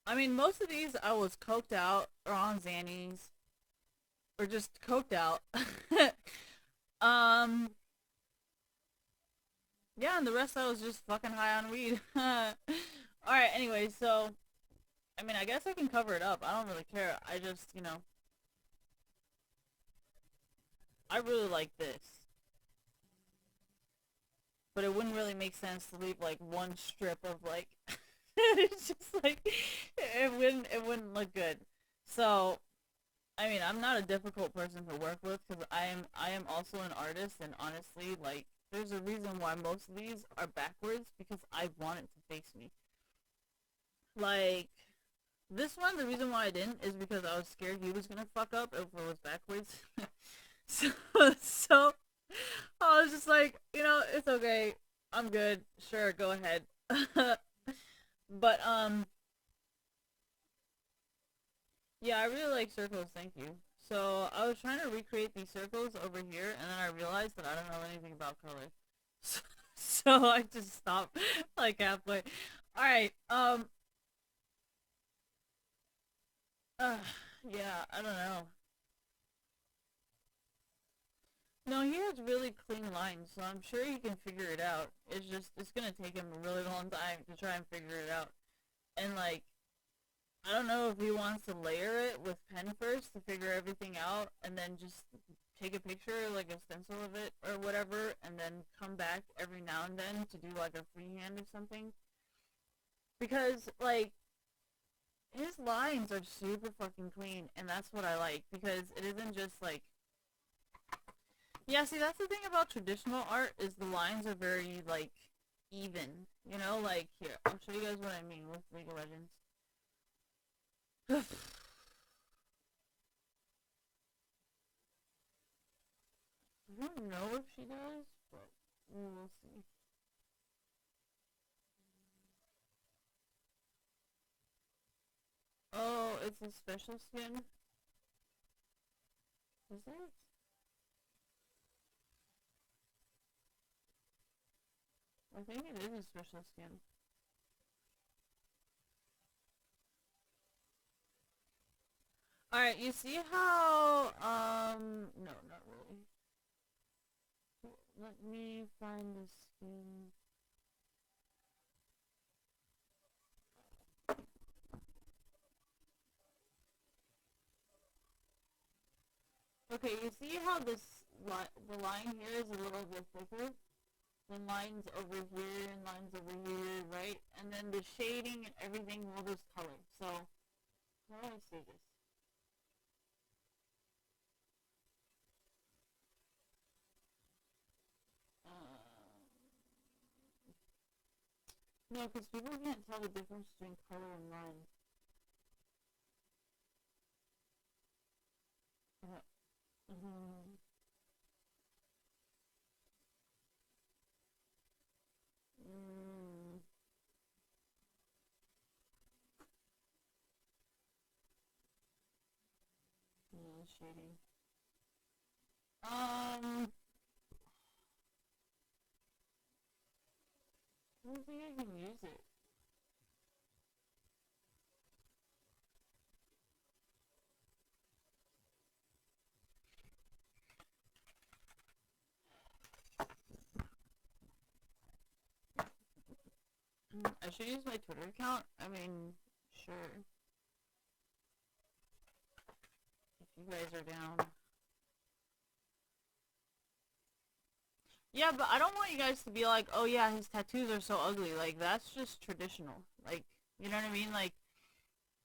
I mean most of these I was coked out or on Xannies or just coked out. um, yeah, and the rest I was just fucking high on weed. Alright, anyway, so I mean, I guess I can cover it up. I don't really care. I just, I really like this. But it wouldn't really make sense to leave like one strip of like it's just like it wouldn't look good. So, I mean, I'm not a difficult person to work with cuz I am also an artist and honestly, like there's a reason why most of these are backwards because I want it to face me. Like this one, the reason why I didn't is because I was scared he was gonna fuck up if it was backwards. so, so I was just like, it's okay. I'm good. Sure, go ahead. But yeah, I really like circles. Thank you. So I was trying to recreate these circles over here, and then I realized that I don't know anything about color. So, so I just stopped like halfway. All right. Uh, yeah, I don't know. No, he has really clean lines, so I'm sure he can figure it out. It's gonna take him a really long time to try and figure it out. And like, I don't know if he wants to layer it with pen first to figure everything out, and then just take a picture, like a stencil of it or whatever, and then come back every now and then to do like a freehand or something. Because like his lines are super fucking clean, and that's what I like because it isn't just like, yeah. See, that's the thing about traditional art is the lines are very like even. Like here, I'll show you guys what I mean with League of Legends. I don't know if she does, but we'll see. Oh, it's a special skin? Is it? I think it is a special skin. Alright, you see how, no, not really. Let me find the skin. Okay, you see how the line here is a little bit thicker? The lines over here and lines over here, right? And then the shading and everything will just color. So, how do I say this? No, because people can't tell the difference between color and line. Mm-hmm. Mm, yeah, shading. Um, I don't think I can use it. I should use my Twitter account. I mean, sure. If you guys are down. Yeah, but I don't want you guys to be like, oh yeah, his tattoos are so ugly. Like, that's just traditional. Like, you know what I mean? Like,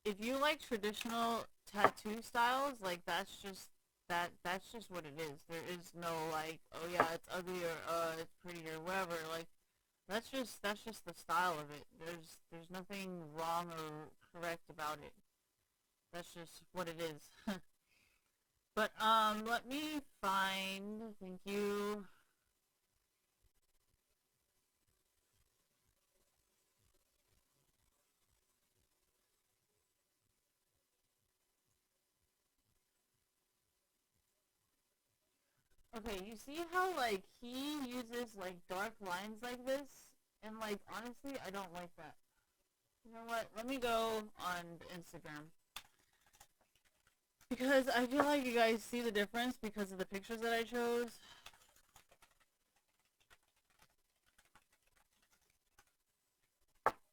if you like traditional tattoo styles, like, that's just what it is. There is no, like, oh yeah, it's ugly or, it's pretty or whatever. Like, that's just the style of it. There's nothing wrong or correct about it. That's just what it is. But, let me find, thank you. Okay, you see how, like, he uses, like, dark lines like this? And, like, honestly, I don't like that. You know what? Let me go on Instagram. Because I feel like you guys see the difference because of the pictures that I chose.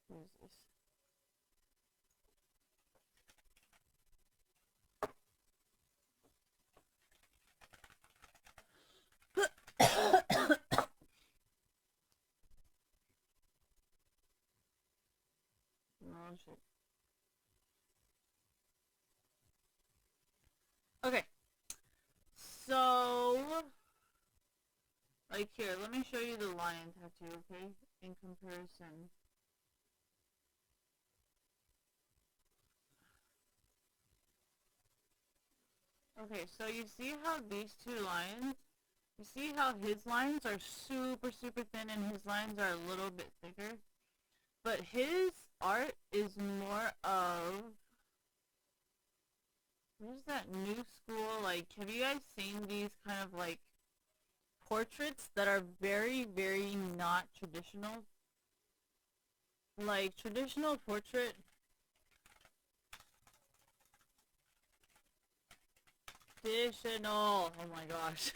Who's this? Oh, shit. Okay. So, like, here, let me show you the lion tattoo, okay? In comparison. Okay, so you see how these two lines, you see how his lines are super, super thin and his lines are a little bit thicker? But his art is more of, what is that new school, like, have you guys seen these kind of, like, portraits that are very, very not traditional? Like, traditional portrait, traditional, oh my gosh.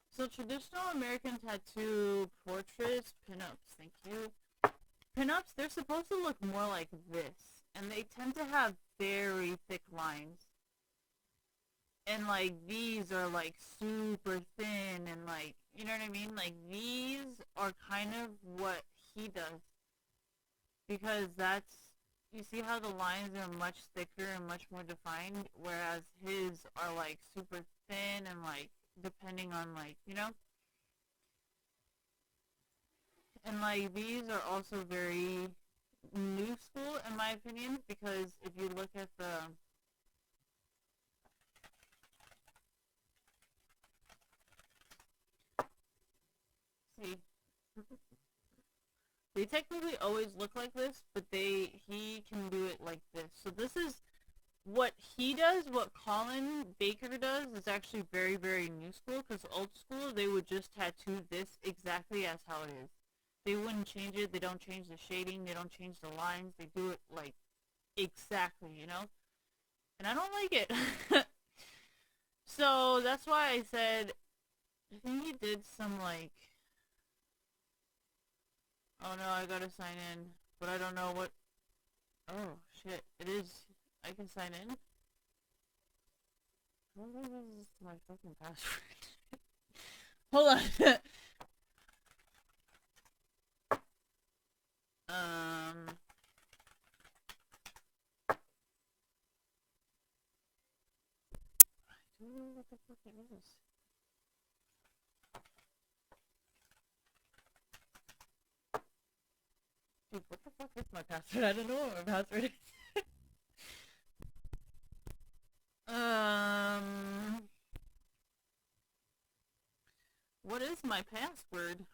So traditional American tattoo portraits, pinups, thank you. Pinups, they're supposed to look more like this, and they tend to have very thick lines. And like these are like super thin and like, you know what I mean? Like these are kind of what he does because that's, you see how the lines are much thicker and much more defined, whereas his are like super thin and like depending on like, you know? And like these are also very new school in my opinion because if you look at the, see, they technically always look like this, but he can do it like this. So this is what he does, what Colin Baker does is actually very, very new school, because old school, they would just tattoo this exactly as how it is. They wouldn't change it, they don't change the shading, they don't change the lines, they do it like exactly, you know? And I don't like it. So that's why I said, I think he did some like, oh no, I gotta sign in, but I don't know what, oh shit, it is, I can sign in? I don't think this is my fucking password. Hold on. um, I don't know what the fuck it is. Dude, what the fuck is my password? I don't know what my password is. um, what is my password?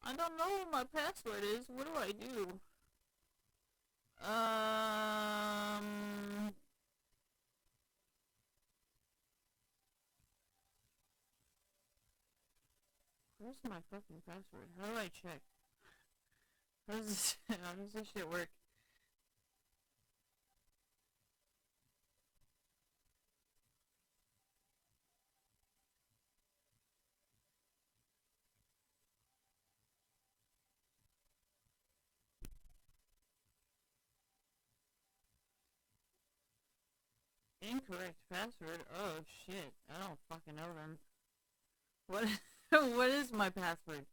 I don't know what my password is. What do I do? Um, Where's my fucking password? How do I check? How does this shit work? Incorrect password? Oh shit. I don't fucking know then. What what is my password?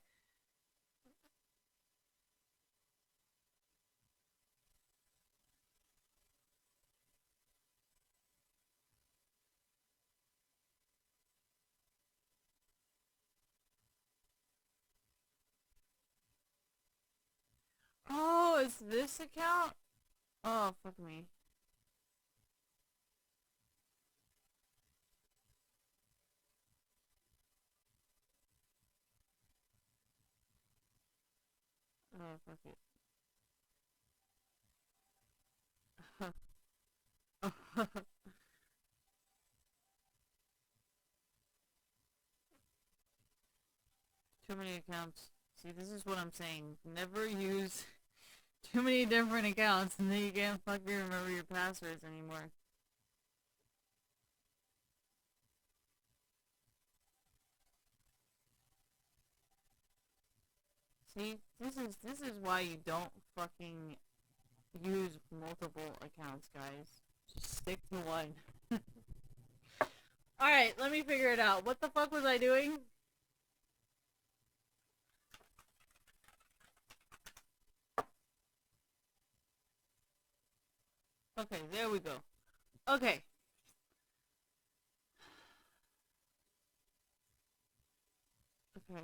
Oh, it's this account? Oh, fuck me. Oh, fuck it. Too many accounts. See, this is what I'm saying. Never use too many different accounts and then you can't fucking remember your passwords anymore. See, this is why you don't fucking use multiple accounts, guys. Just stick to one. Alright, let me figure it out. What the fuck was I doing? Okay, there we go. Okay. Okay,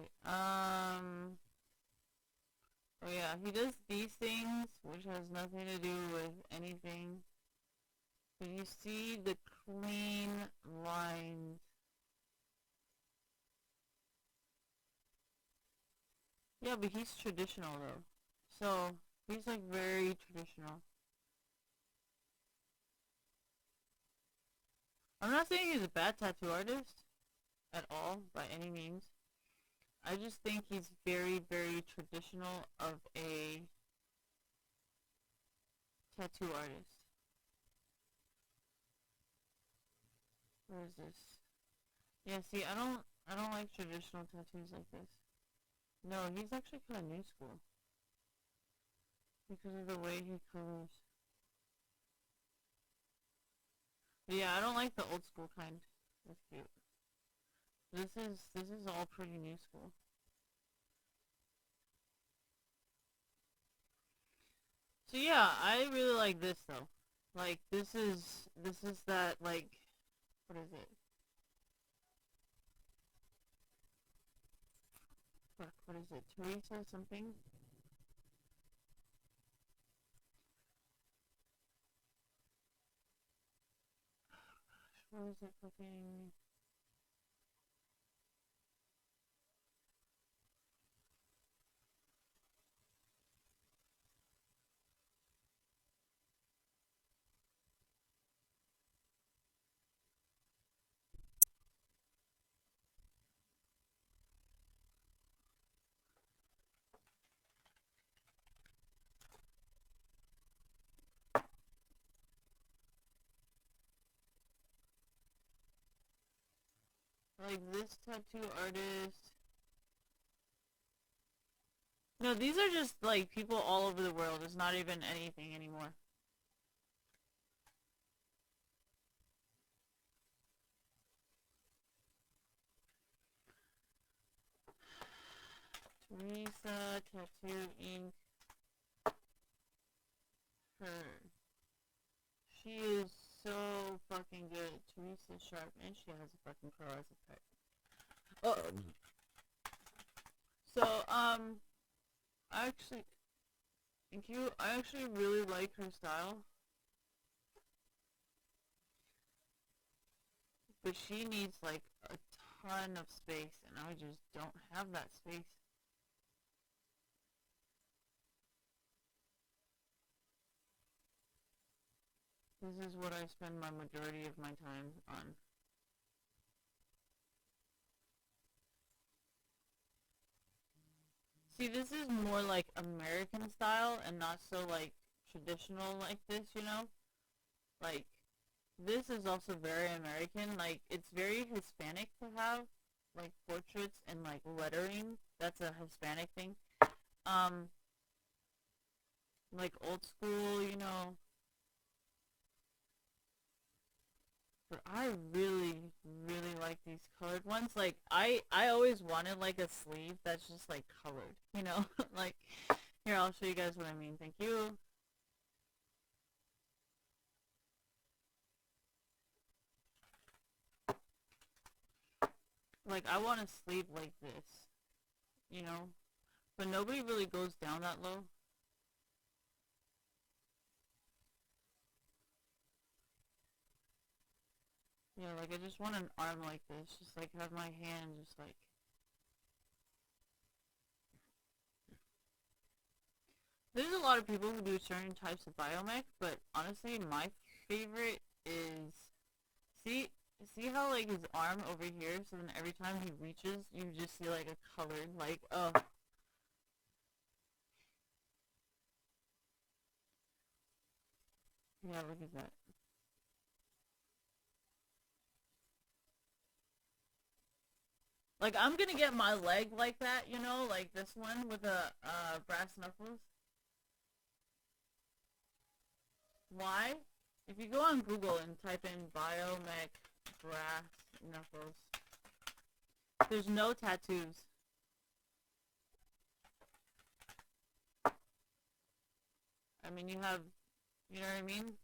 oh yeah, he does these things, which has nothing to do with anything. But you see the clean lines. Yeah, but he's traditional though. So, he's like very traditional. I'm not saying he's a bad tattoo artist at all, by any means. I just think he's very, very traditional of a tattoo artist. Where is this? Yeah, see, I don't like traditional tattoos like this. No, he's actually kind of new school. Because of the way he colors. But yeah, I don't like the old school kind. That's cute. This is all pretty new school. So yeah, I really like this though. Like this is that like what is it? Fuck, what is it? Teresa something? What is it fucking like this tattoo artist. No, these are just like people all over the world. It's not even anything anymore. Teresa Tattoo Inc. Her. She is so fucking good. Teresa Sharp, and she has a fucking pro as a pet. Oh. So, actually, thank you. I actually really like her style. But she needs, like, a ton of space, and I just don't have that space. This is what I spend my majority of my time on. See, this is more like American style and not so like traditional like this, you know? Like, this is also very American. Like, it's very Hispanic to have like portraits and like lettering. That's a Hispanic thing. Um, like old school, you know. But I really, really like these colored ones. Like, I always wanted like a sleeve that's just like colored, you know? Like, here, I'll show you guys what I mean. Thank you. Like, I want a sleeve like this, you know? But nobody really goes down that low. Yeah, like I just want an arm like this, just like have my hand just like. There's a lot of people who do certain types of biomech, but honestly, my favorite is see see how like his arm over here. So then every time he reaches, you just see like a colored like yeah, look at that. Like I'm gonna get my leg like that, you know, like this one with a brass knuckles. Why? If you go on Google and type in biomech brass knuckles, there's no tattoos. I mean, you have, you know what I mean?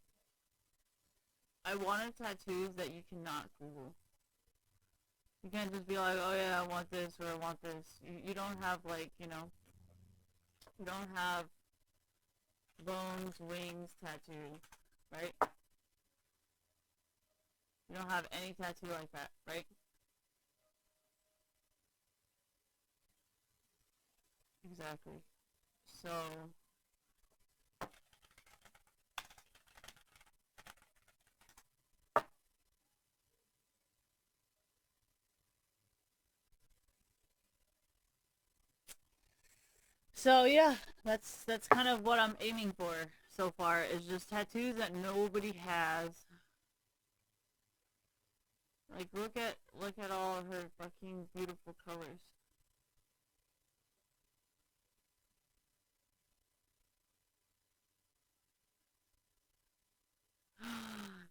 I wanted tattoos that you cannot Google. You can't just be like, oh yeah, I want this or I want this. You don't have like, you know, you don't have bones, wings tattoo, right? You don't have any tattoo like that, right? Exactly. So, so yeah, that's kind of what I'm aiming for so far is just tattoos that nobody has. Like look at all of her fucking beautiful colors.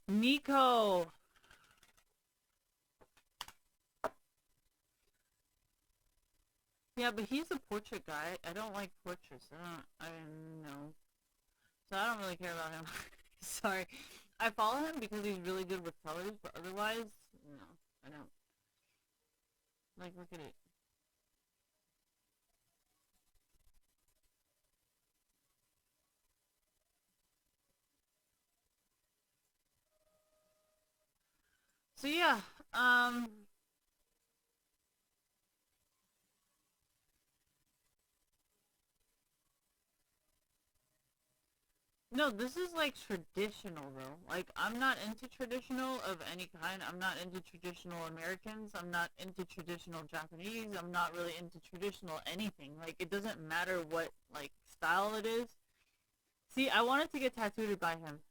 Nico. Yeah, but he's a portrait guy. I don't like portraits. I don't know. So I don't really care about him. Sorry. I follow him because he's really good with colors, but otherwise, no, I don't. Like, look at it. So yeah, um, no, this is like traditional though. Like, I'm not into traditional of any kind. I'm not into traditional Americans. I'm not into traditional Japanese. I'm not really into traditional anything. Like, it doesn't matter what, like, style it is. See, I wanted to get tattooed by him.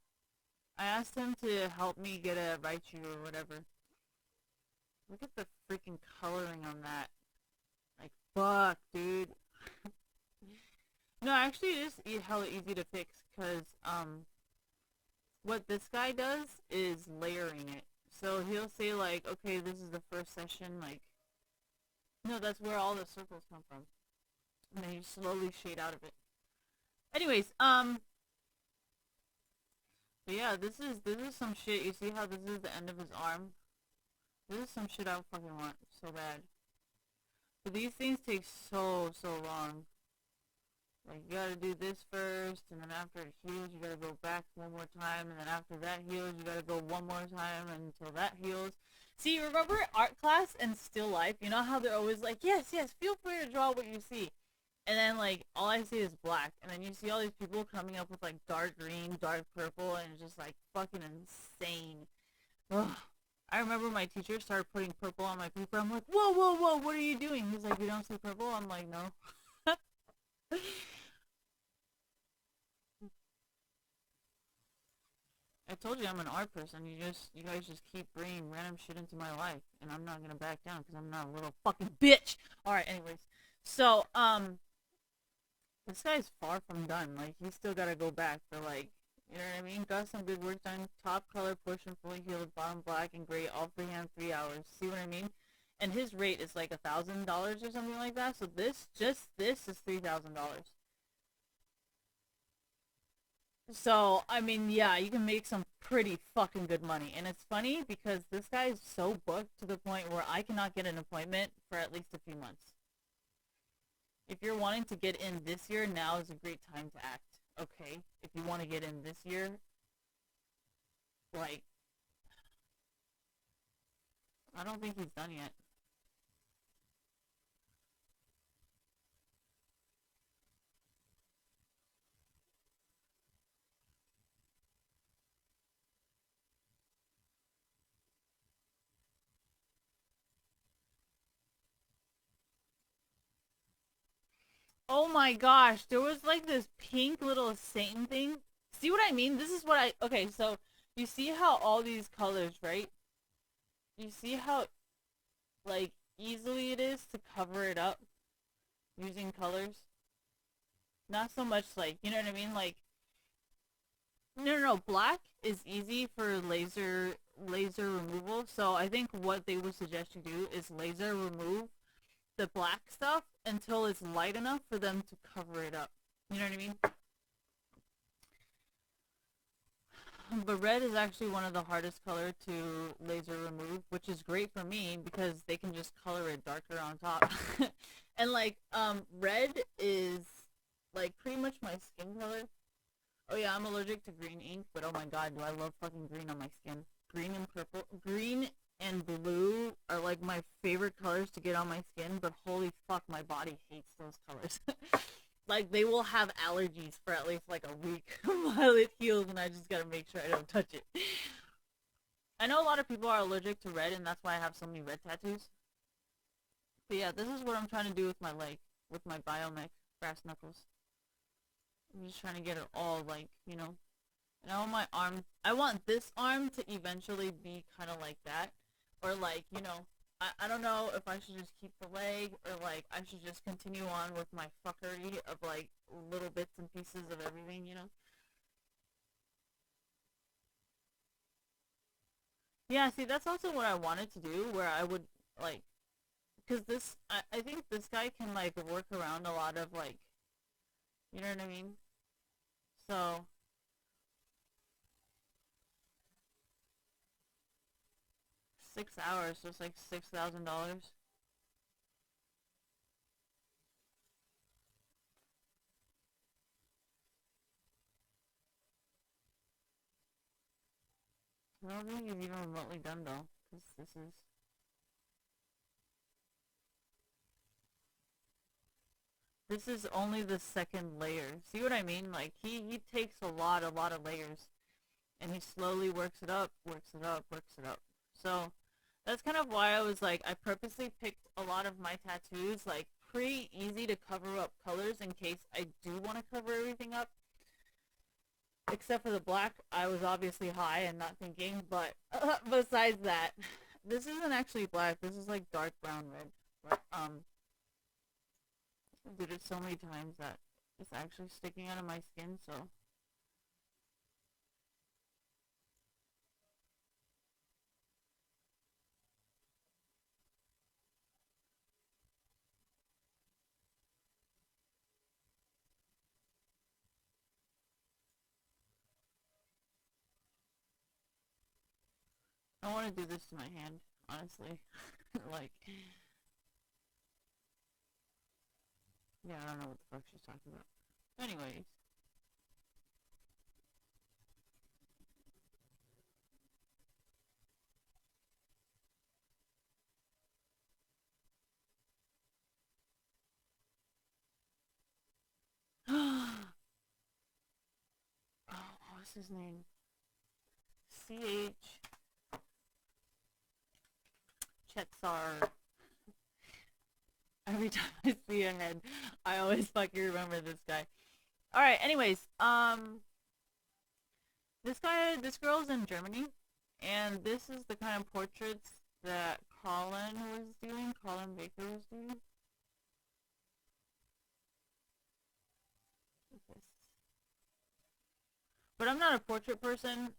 I asked him to help me get a Raichu or whatever. Look at the freaking coloring on that. Like, fuck, dude. No, actually, it is hella easy to fix because, what this guy does is layering it. So he'll say, like, okay, this is the first session, like, no, that's where all the circles come from. And then you slowly shade out of it. Anyways, but yeah, this is some shit. You see how this is the end of his arm? This is some shit I fucking want so bad. But these things take so long. Like, you gotta do this first, and then after it heals, you gotta go back one more time, and then after that heals, you gotta go one more time until that heals. See, remember art class and still life? You know how they're always like, yes, yes, feel free to draw what you see. And then, like, all I see is black. And then you see all these people coming up with, like, dark green, dark purple, and it's just, like, fucking insane. Ugh. I remember my teacher started putting purple on my paper. I'm like, whoa, whoa, whoa, what are you doing? He's like, you don't see purple? I'm like, no. I told you I'm an art person. You guys just keep bringing random shit into my life, and I'm not gonna back down because I'm not a little fucking bitch. All right, anyways, so this guy's far from done. Like he's still gotta go back for like, you know what I mean? Got some good work done. Top color, portion fully healed, bottom black and gray, all freehand, 3 hours. See what I mean? And his rate is like $1,000 or something like that. So this is $3,000. So, I mean, yeah, you can make some pretty fucking good money. And it's funny because this guy is so booked to the point where I cannot get an appointment for at least a few months. If you're wanting to get in this year, now is a great time to act. Okay? If you want to get in this year, like, I don't think he's done yet. Oh my gosh, there was like this pink little Satan thing. See what I mean? This is what I. Okay, so you see how all these colors, right? You see how, like, easily it is to cover it up using colors? Not so much like, you know what I mean? Like, no. Black is easy for laser removal. So I think what they would suggest you do is laser remove the black stuff until it's light enough for them to cover it up. You know what I mean? But red is actually one of the hardest color to laser remove, which is great for me because they can just color it darker on top. And like red is like pretty much my skin color. Oh yeah, I'm allergic to green ink, but oh my god, do I love fucking green on my skin. Green and purple, green and blue are like my favorite colors to get on my skin, but holy fuck, my body hates those colors. Like they will have allergies for at least like a week while it heals, and I just gotta make sure I don't touch it. I know a lot of people are allergic to red, and that's why I have so many red tattoos. But yeah, this is what I'm trying to do with my leg, with my biomech brass knuckles. I'm just trying to get it all like, you know. And I want my arm, I want this arm to eventually be kind of like that. Or like, you know, I don't know if I should just keep the leg or like I should just continue on with my fuckery of like little bits and pieces of everything, you know? Yeah, see, that's also what I wanted to do where I would like, because I think this guy can like work around a lot of like, you know what I mean? So, 6 hours, so it's like $6,000. I don't think you've even remotely done though, because this is only the second layer. See what I mean? Like he takes a lot of layers, and he slowly works it up, works it up, works it up. So that's kind of why I was like, I purposely picked a lot of my tattoos like pretty easy to cover up colors in case I do want to cover everything up. Except for the black, I was obviously high and not thinking. But besides that, this isn't actually black. This is like dark brown red. But I did it so many times that it's actually sticking out of my skin. So I want to do this to my hand, honestly. Like, yeah, I don't know what the fuck she's talking about. Anyways. Oh, what's his name? CH Chetsar. Every time I see a head, I always fucking remember this guy. Alright, anyways, this girl's in Germany, and this is the kind of portraits that Colin Baker was doing. But I'm not a portrait person,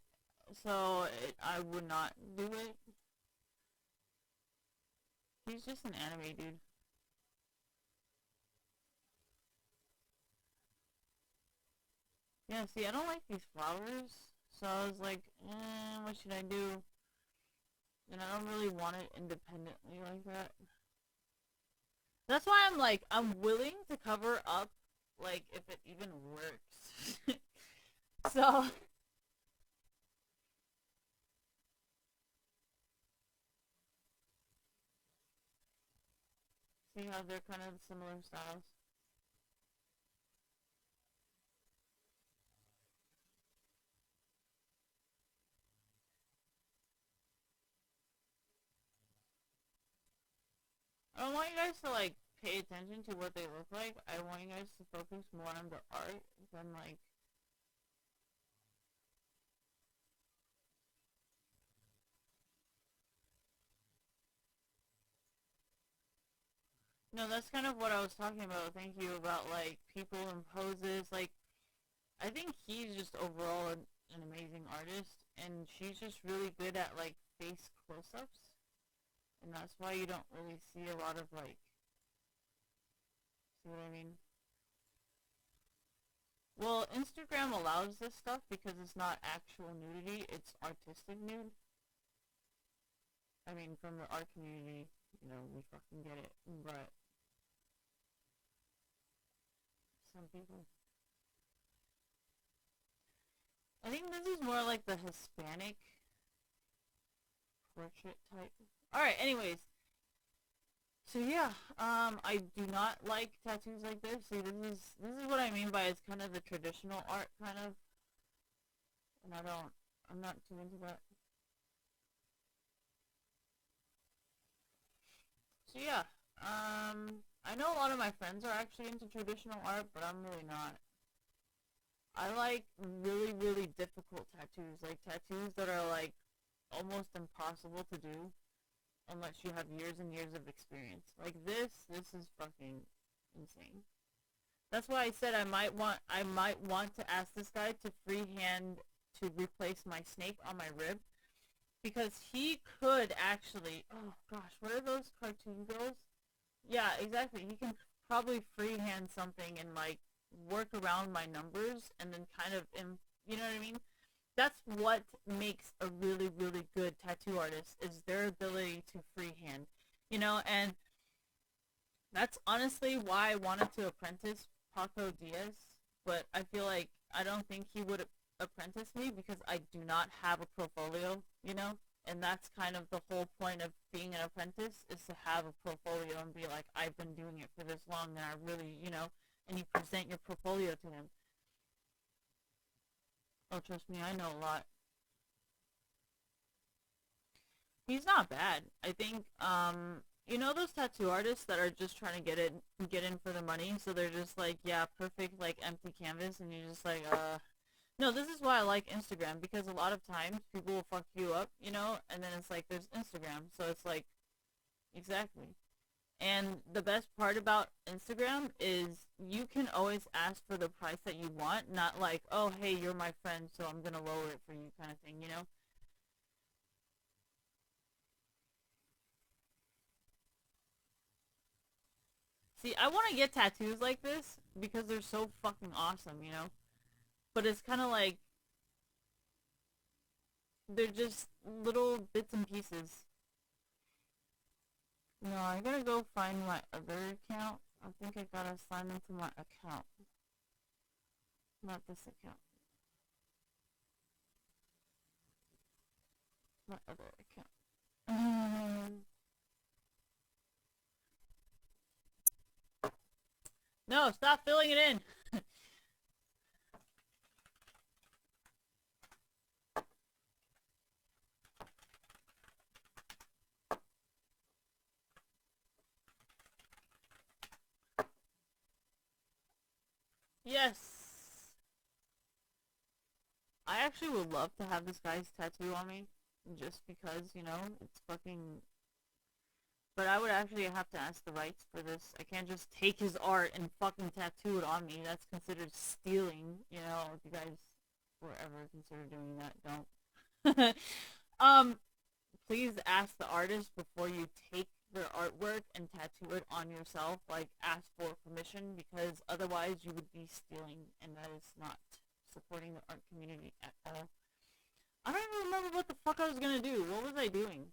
so I would not do it. He's just an anime dude. Yeah, see, I don't like these flowers, so I was like, what should I do? And I don't really want it independently like that. That's why I'm like, I'm willing to cover up, like, if it even works. So, see how they're kind of similar styles. I don't want you guys to, like, pay attention to what they look like. I want you guys to focus more on the art than, like, no, that's kind of what I was talking about. Thank you about, like, people and poses. Like, I think he's just overall an amazing artist, and she's just really good at, like, face close-ups. And that's why you don't really see a lot of, like, see what I mean? Well, Instagram allows this stuff because it's not actual nudity, it's artistic nude. I mean, from the art community, we fucking get it. But some people, I think this is more like the Hispanic portrait type. Alright, anyways. So yeah, I do not like tattoos like this. See, this is what I mean by it's kind of the traditional art kind of, and I'm not too into that. So yeah, I know a lot of my friends are actually into traditional art, but I'm really not. I like really, really difficult tattoos, like tattoos that are like almost impossible to do unless you have years and years of experience. Like this is fucking insane. That's why I said I might want to ask this guy to freehand to replace my snake on my rib because he could actually. Oh gosh, what are those cartoon girls? Yeah, exactly. He can probably freehand something and like work around my numbers and then kind of, you know what I mean? That's what makes a really, really good tattoo artist is their ability to freehand, and that's honestly why I wanted to apprentice Paco Diaz, but I feel like I don't think he would apprentice me because I do not have a portfolio. And that's kind of the whole point of being an apprentice is to have a portfolio and be like, I've been doing it for this long and I really, and you present your portfolio to him. Oh, trust me, I know a lot. He's not bad. I think, those tattoo artists that are just trying to get in for the money, so they're just like, yeah, perfect, like, empty canvas, and you're just like, no, this is why I like Instagram, because a lot of times people will fuck you up, and then it's like, there's Instagram, so it's like, exactly. And the best part about Instagram is you can always ask for the price that you want, not like, oh, hey, you're my friend, so I'm gonna lower it for you kind of thing. See, I want to get tattoos like this because they're so fucking awesome. But it's kind of like they're just little bits and pieces. No, I gotta go find my other account. I think I gotta sign into my account, not this account. My other account. No, stop filling it in. Yes! I actually would love to have this guy's tattoo on me. Just because, you know, it's fucking... But I would actually have to ask the rights for this. I can't just take his art and fucking tattoo it on me. That's considered stealing, you know, if you guys were ever considered doing that, don't. Please ask the artist before you take their artwork and tattoo it on yourself. Like, ask for permission, because otherwise you would be stealing, and that is not supporting the art community at all. I don't even remember what the fuck I was gonna do. What was I doing?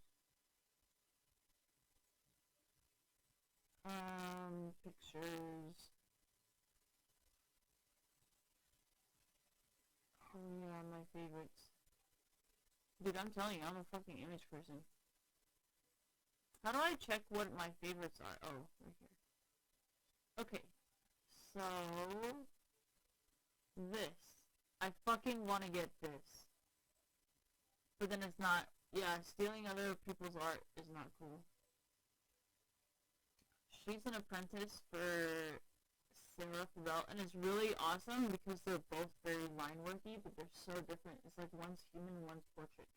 Pictures. Oh yeah, my favorites. Dude, I'm telling you, I'm a fucking image person. How do I check what my favorites are? Oh, right here. Okay. So... This. I fucking want to get this. But then it's not... Yeah, stealing other people's art is not cool. She's an apprentice for Sarah Fidel, and it's really awesome because they're both very line worky, but they're so different. It's like one's human, one's portrait.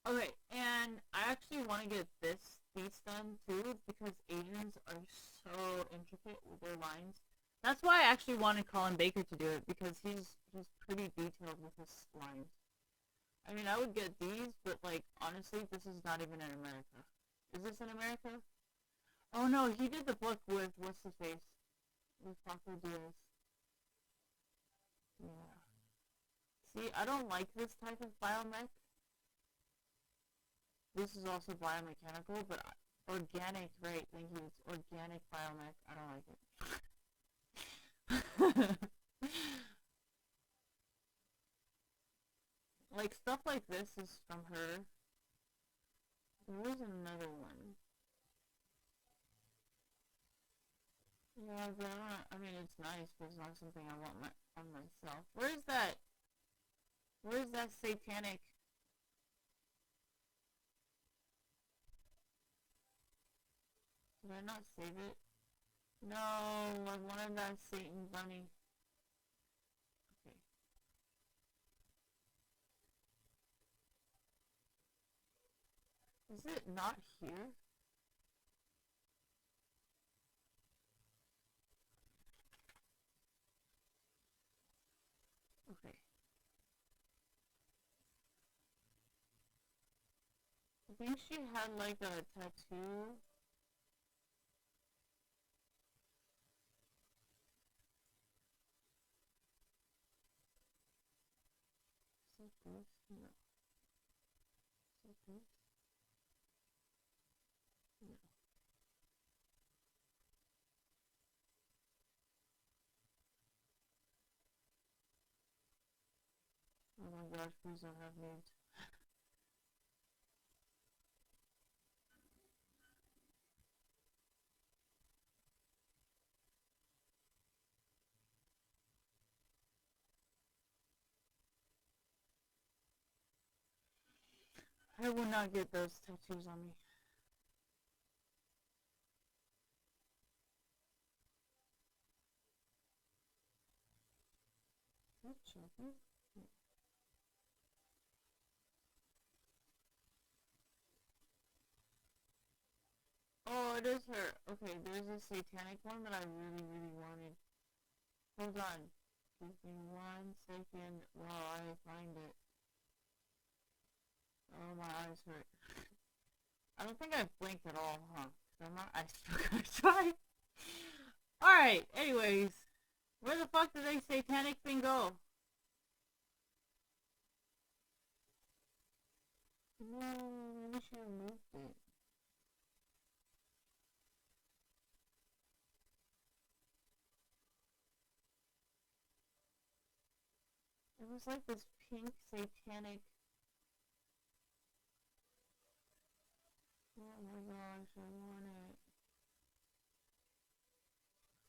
Okay, and I actually want to get this piece done too because Asians are so intricate with their lines. That's why I actually wanted Colin Baker to do it, because he's pretty detailed with his lines. I mean, I would get these, but like honestly, this is not even in America. Is this in America? Oh no, he did the book with what's his face? With Paco Diaz. Yeah. See, I don't like this type of biomech. This is also biomechanical, but organic, right? Thank you. It's organic biomech. I don't like it. Like, stuff like this is from her. There was another one. Yeah, but I mean, it's nice, but it's not something I want on myself. Where's that? Where's that satanic? Did I not save it? No, I wanted that Satan bunny. Okay. Is it not here? Okay. I think she had like a tattoo. Is it this? No. Is it this? No. Oh my gosh, please don't have names. I will not get those tattoos on me. Is that chocolate? Oh, it is her. Okay, there's a satanic one that I really, really wanted. Hold on. Give me 1 second while I find it. Oh, my eyes hurt. I don't think I blinked at all, huh? I still gotta try. Alright, anyways. Where the fuck did that satanic thing go? No, maybe she removed it. It was like this pink satanic... Oh my gosh, I want it.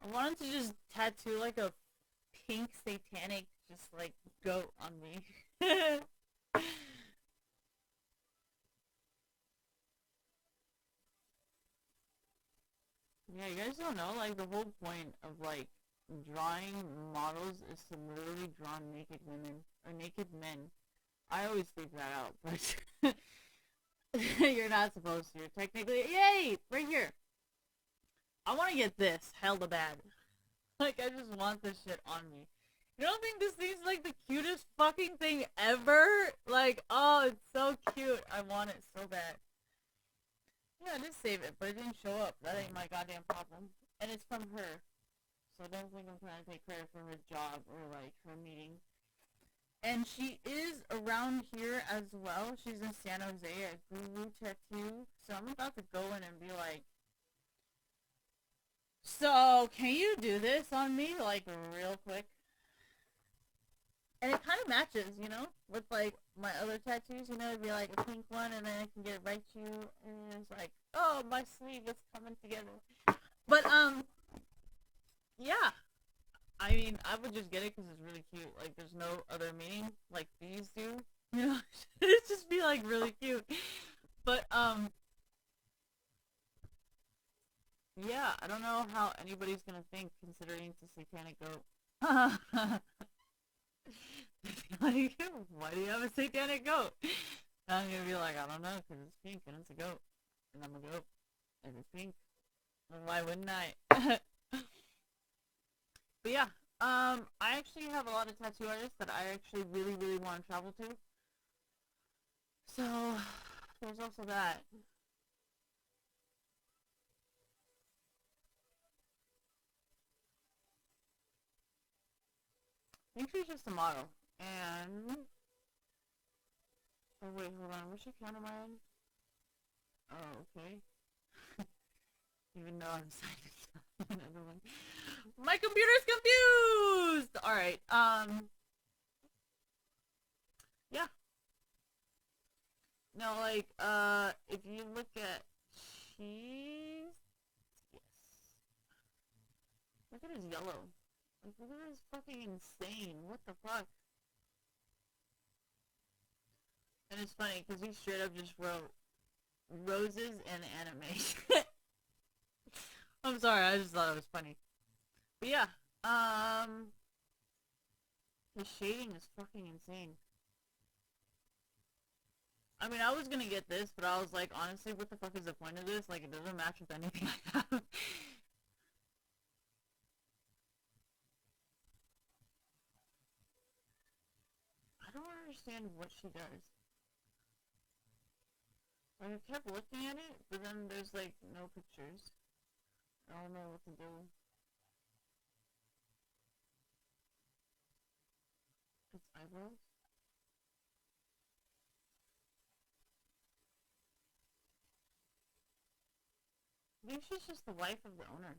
I wanted to just tattoo like a pink satanic just like goat on me. Yeah, you guys don't know, like, the whole point of, like, drawing models is to literally draw naked women or naked men. I always leave that out, but you're not supposed to. Technically, yay! Right here. I want to get this hella bad. Like, I just want this shit on me. You don't think this thing's like the cutest fucking thing ever? Like, oh, it's so cute. I want it so bad. Yeah, just save it, but it didn't show up. That ain't my goddamn problem. And it's from her. So don't think I'm trying to take credit for her job or, like, her meeting. And she is around here as well. She's in San Jose at Guru Tattoo. So I'm about to go in and be like, so, can you do this on me, like, real quick? And it kind of matches, you know, with, like, my other tattoos, you know, it'd be, like, a pink one, and then I can get it right to you, and it's like, oh, my sleeve is coming together. But, yeah. I mean, I would just get it because it's really cute. Like, there's no other meaning like these do. You know, it'd just be, like, really cute. But, yeah, I don't know how anybody's gonna think considering it's a satanic goat. Like, why do you have a satanic goat? And I'm gonna be like, I don't know, because it's pink and it's a goat. And I'm a goat. And it's pink. And why wouldn't I? But yeah, I actually have a lot of tattoo artists that I actually really, really want to travel to. So, there's also that. I think she's just a model. And... oh, wait, hold on. Which account am I on? Oh, okay. Even though I'm signing another one. My computer's confused! Alright, yeah. No, like, if you look at cheese... yes. Look at his yellow. Like, look at this fucking insane. What the fuck? And it's funny, because he straight up just wrote roses and anime. I'm sorry, I just thought it was funny. But yeah, the shading is fucking insane. I mean, I was gonna get this, but I was like, honestly, what the fuck is the point of this? Like, it doesn't match with anything I have. I don't understand what she does. Like, I kept looking at it, but then there's, like, no pictures. I don't know what to do. It's eyebrows? Maybe she's just the wife of the owner.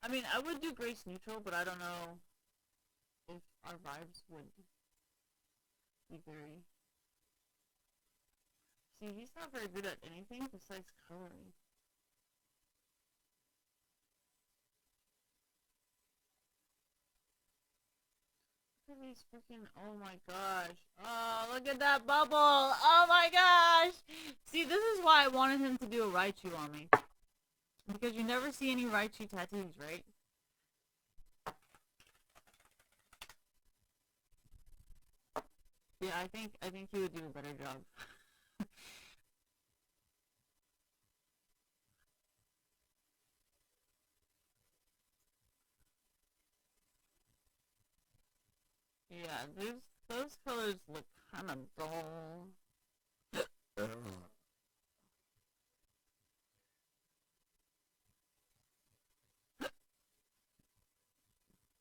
I mean, I would do Grace Neutral, but I don't know if our vibes would be very... see, he's not very good at anything besides coloring. Look at these freaking... oh my gosh. Oh, look at that bubble! Oh my gosh! See, this is why I wanted him to do a Raichu on me. Because you never see any Raichu tattoos, right? Yeah, I think he would do a better job. Yeah, those colors look kind of dull.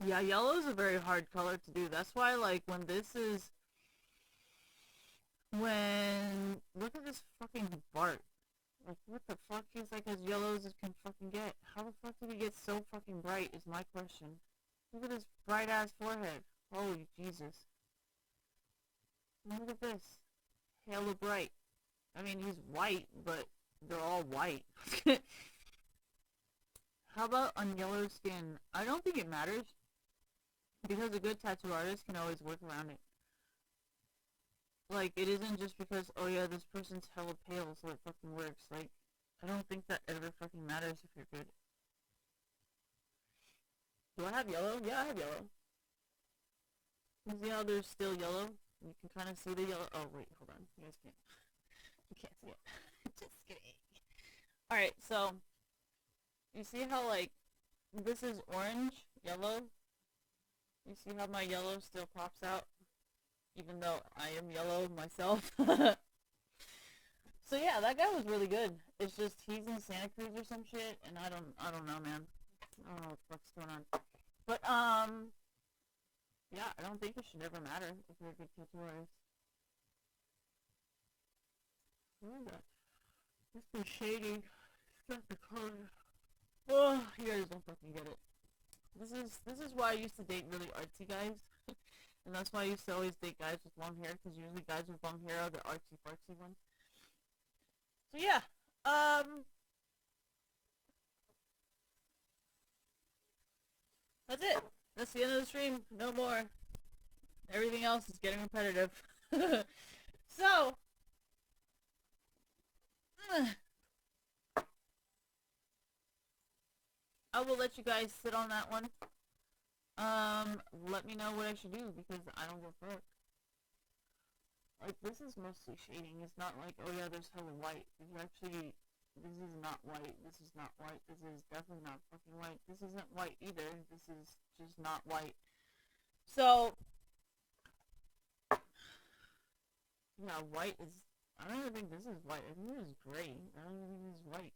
Yeah, yellow is a very hard color to do. That's why, like, when this is... when... look at this fucking Bart. Like, what the fuck? He's like as yellow as it can fucking get. How the fuck did he get so fucking bright is my question. Look at his bright-ass forehead. Holy Jesus. Look at this. Hella bright. I mean, he's white, but they're all white. How about on yellow skin? I don't think it matters. Because a good tattoo artist can always work around it. Like, it isn't just because, oh yeah, this person's hella pale, so it fucking works. Like, I don't think that ever fucking matters if you're good. Do I have yellow? Yeah, I have yellow. You see how there's still yellow? You can kind of see the yellow. Oh, wait, hold on. You guys can't. You can't see it. Just kidding. Alright, so, you see how, like, this is orange, yellow? You see how my yellow still pops out? Even though I am yellow myself. So yeah, that guy was really good. It's just he's in Santa Cruz or some shit, and I don't know, man. I don't know what the fuck's going on. But yeah, I don't think it should ever matter if you're a good tattoo artist. What is that? It's been shady. It's got the color. Oh, you guys don't fucking get it. This is why I used to date really artsy guys, and that's why I used to always date guys with long hair, because usually guys with long hair are the artsy fartsy ones. So yeah, that's it. That's the end of the stream. No more. Everything else is getting repetitive. So, I will let you guys sit on that one. Let me know what I should do, because I don't give a fuck. Like, this is mostly shading. It's not like, oh yeah, there's hella white. This is not white. This is not white. This is definitely not fucking white. This isn't white either. This is just not white. So, yeah, white is, I don't even think this is white. I think this is gray. I don't even think this is white.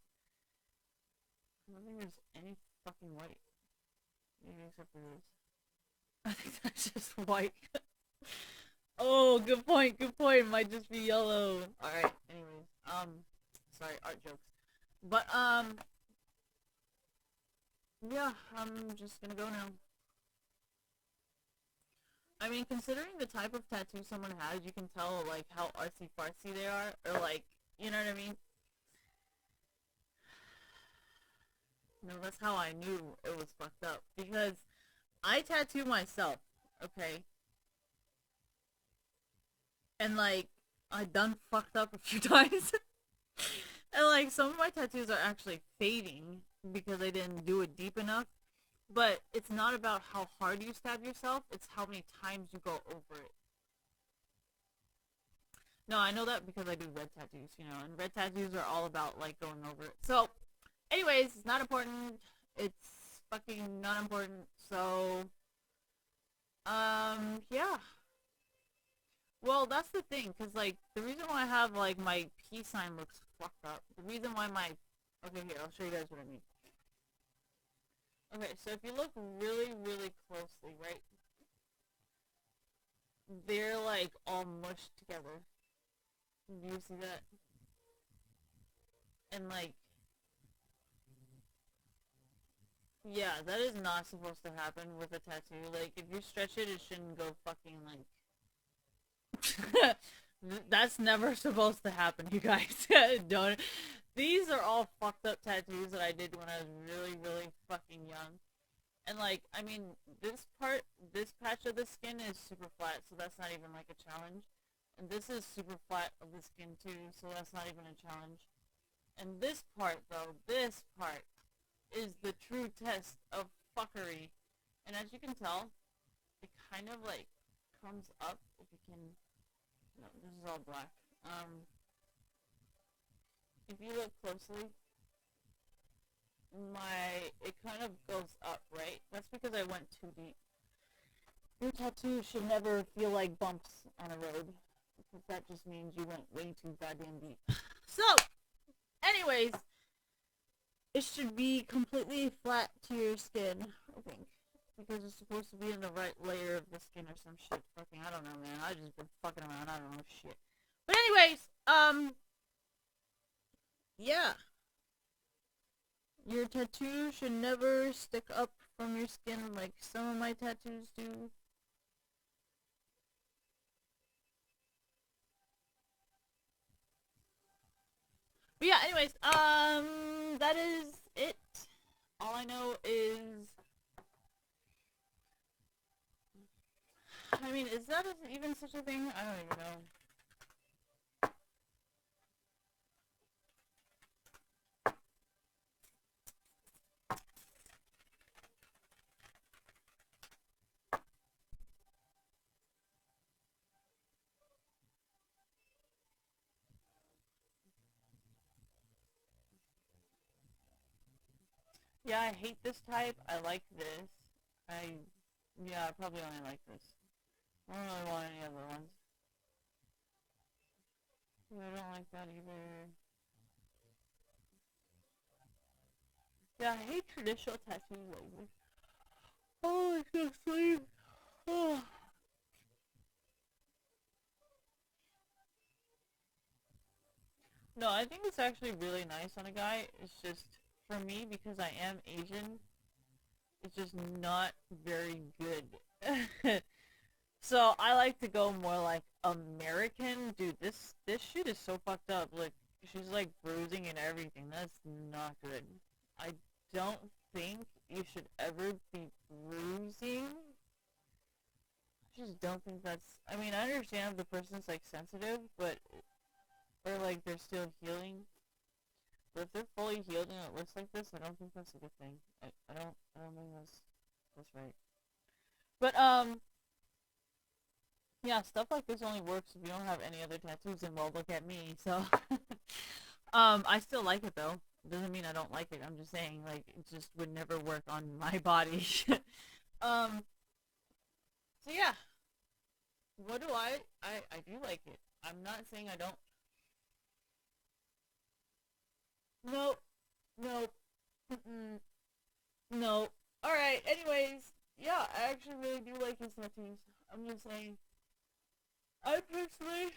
I don't think there's any fucking white. Maybe except for this. I think that's just white. Oh, good point, good point. It might just be yellow. Alright, anyways. Sorry, art jokes. But, yeah, I'm just gonna go now. I mean, considering the type of tattoo someone has, you can tell, like, how artsy-fartsy they are, or, like, you know what I mean? No, that's how I knew it was fucked up, because I tattoo myself, okay? And, like, I done fucked up a few times. And, like, some of my tattoos are actually fading because I didn't do it deep enough. But it's not about how hard you stab yourself, it's how many times you go over it. No, I know that because I do red tattoos, you know, and red tattoos are all about, like, going over it. So, anyways, it's not important. It's fucking not important. So, yeah. Well, that's the thing, because, like, the reason why I have, like, my peace sign looks fucked up, the reason why my, okay, here, I'll show you guys what I mean. Okay, so if you look really, really closely, right, they're, like, all mushed together. Do you see that? And, like, yeah, that is not supposed to happen with a tattoo. Like, if you stretch it, it shouldn't go fucking, like, that's never supposed to happen, you guys. Don't. These are all fucked up tattoos that I did when I was really, really fucking young. And, like, I mean, this patch of the skin is super flat, so that's not even, like, a challenge. And this is super flat of the skin, too, so that's not even a challenge. And this part, though, this part is the true test of fuckery. And as you can tell, it kind of, like, comes up, if you can. No, this is all black. If you look closely, it kind of goes up, right? That's because I went too deep. Your tattoo should never feel like bumps on a road, because that just means you went way too goddamn deep. So, anyways, it should be completely flat to your skin, I think. Because it's supposed to be in the right layer of the skin or some shit. Fucking, I don't know, man. I just been fucking around. I don't know shit. But anyways, yeah. Your tattoo should never stick up from your skin like some of my tattoos do. But yeah, anyways, that is it. All I know is, I mean, is that even such a thing? I don't even know. Yeah, I hate this type. I like this. I, yeah, I probably only like this. I don't really want any other ones. Yeah, I don't like that either. Yeah, I hate traditional tattoos like this. Oh, I can't sleep. Oh. No, I think it's actually really nice on a guy. It's just, for me, because I am Asian, it's just not very good. So I like to go more like American. Dude, this shit is so fucked up. Like, she's like bruising and everything. That's not good. I don't think you should ever be bruising. I just don't think that's. I mean, I understand if the person's like sensitive, but or like they're still healing. But if they're fully healed and it looks like this, I don't think that's a good thing. I don't think that's right. But yeah, stuff like this only works if you don't have any other tattoos. And well, look at me. So I still like it though. Doesn't mean I don't like it. I'm just saying like it just would never work on my body. um. So yeah, what do I do like it. I'm not saying I don't. No, no, mm-mm, no. All right. Anyways, yeah, I actually really do like his tattoos. I'm just saying. I personally.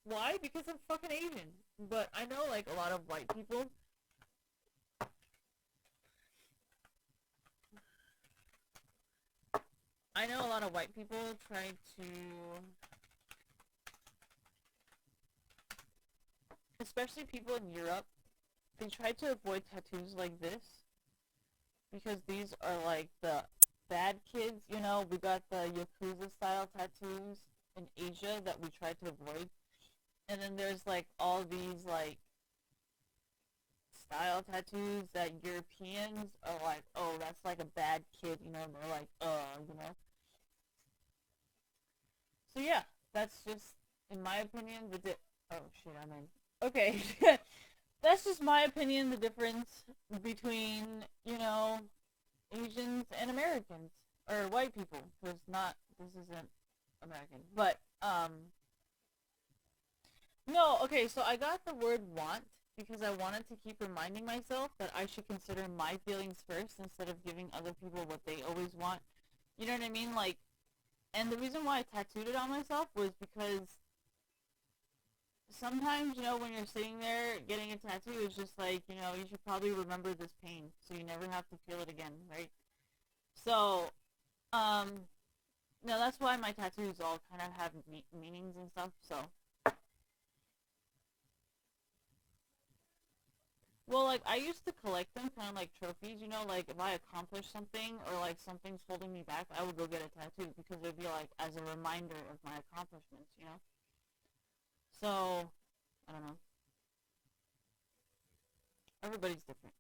Why? Because I'm fucking Asian. But I know like a lot of white people. I know a lot of white people try to, especially people in Europe, they try to avoid tattoos like this because these are like the bad kids. You know, we got the Yakuza style tattoos in Asia that we try to avoid, and then there's like all these like style tattoos that Europeans are like, oh, that's like a bad kid. You know, they're like, you know. So yeah, that's just, in my opinion, oh shit, I'm in. Okay, that's just my opinion. The difference between Asians and Americans or white people, because not this isn't American, but no. Okay, so I got the word want because I wanted to keep reminding myself that I should consider my feelings first instead of giving other people what they always want. You know what I mean? Like, and the reason why I tattooed it on myself was because sometimes, when you're sitting there getting a tattoo, it's just like, you should probably remember this pain so you never have to feel it again, right? So, um, no, that's why my tattoos all kind of have meanings and stuff. So, well, like, I used to collect them kind of like trophies, like if I accomplished something or like something's holding me back, I would go get a tattoo because it'd be like as a reminder of my accomplishments. So, I don't know. Everybody's different.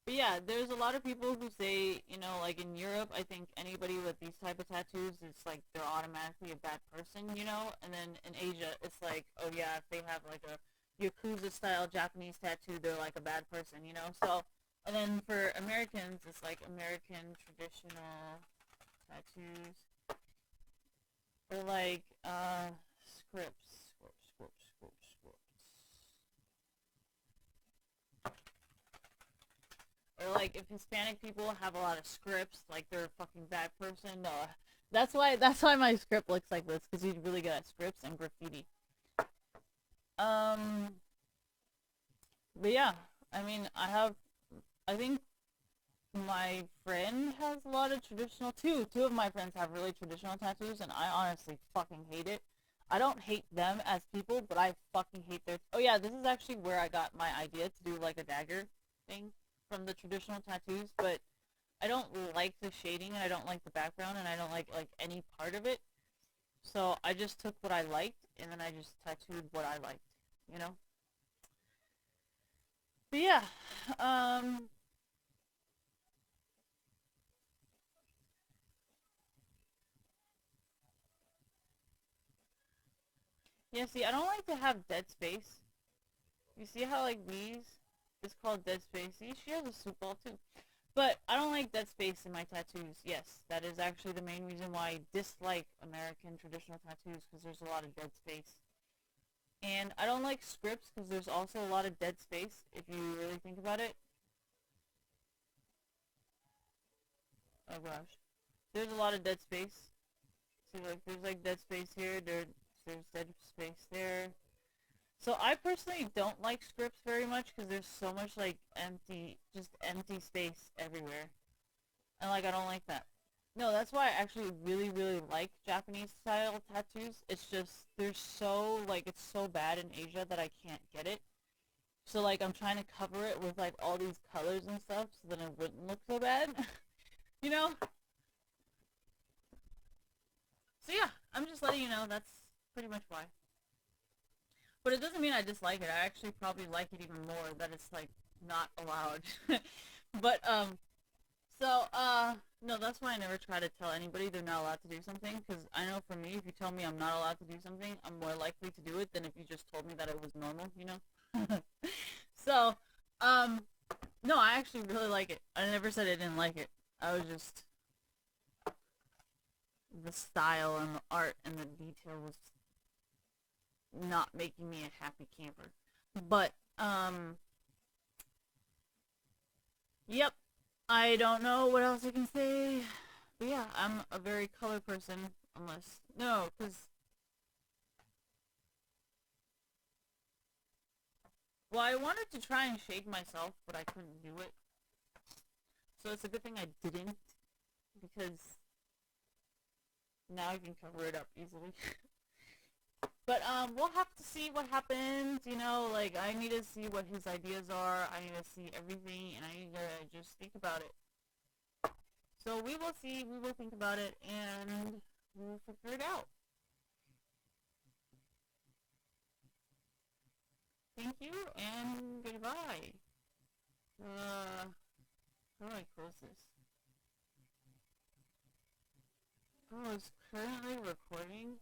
But yeah, there's a lot of people who say, like in Europe, I think anybody with these type of tattoos, it's like they're automatically a bad person. And then in Asia, it's like, oh yeah, if they have like a Yakuza style Japanese tattoo, they're like a bad person. So, and then for Americans, it's like American traditional tattoos. They're like scripts. Or like if Hispanic people have a lot of scripts, like they're a fucking bad person. That's why my script looks like this because he's really good at scripts and graffiti. Um, but yeah, I mean, I think my friend has a lot of traditional too. Two of my friends have really traditional tattoos, and I honestly fucking hate it. I don't hate them as people, but I fucking hate their. Oh yeah, this is actually where I got my idea to do like a dagger thing from the traditional tattoos, but I don't like the shading and I don't like the background and I don't like any part of it. So I just took what I liked and then I just tattooed what I liked, you know? But yeah, um, yeah, see, I don't like to have dead space, You see how, like, these, it's called dead space. See, she has a soup ball too. But I don't like dead space in my tattoos. Yes, that is actually the main reason why I dislike American traditional tattoos, because there's a lot of dead space. And I don't like scripts because there's also a lot of dead space, if you really think about it. Oh gosh. There's a lot of dead space. See, like, there's like dead space here, there's dead space there. So I personally don't like scripts very much because there's so much, like, empty, just empty space everywhere. And, like, I don't like that. No, that's why I actually really, really like Japanese style tattoos. It's just, they're so, like, it's so bad in Asia that I can't get it. So, like, I'm trying to cover it with, like, all these colors and stuff so that it wouldn't look so bad. You know? So, yeah, I'm just letting you know that's pretty much why. But it doesn't mean I dislike it. I actually probably like it even more that it's, like, not allowed. But, no, that's why I never try to tell anybody they're not allowed to do something, because I know for me, if you tell me I'm not allowed to do something, I'm more likely to do it than if you just told me that it was normal, you know? So, um, no, I actually really like it. I never said I didn't like it. I was just, the style and the art and the detail was not making me a happy camper. But, yep. I don't know what else I can say. But yeah, I'm a very color person, unless, no, because, well, I wanted to try and shade myself, but I couldn't do it. So it's a good thing I didn't, because now I can cover it up easily. But, we'll have to see what happens, you know, like, I need to see what his ideas are, I need to see everything, and I need to just think about it. So we will see, we will think about it, and we'll figure it out. Thank you, and goodbye. How do I close this? Oh, it's currently recording?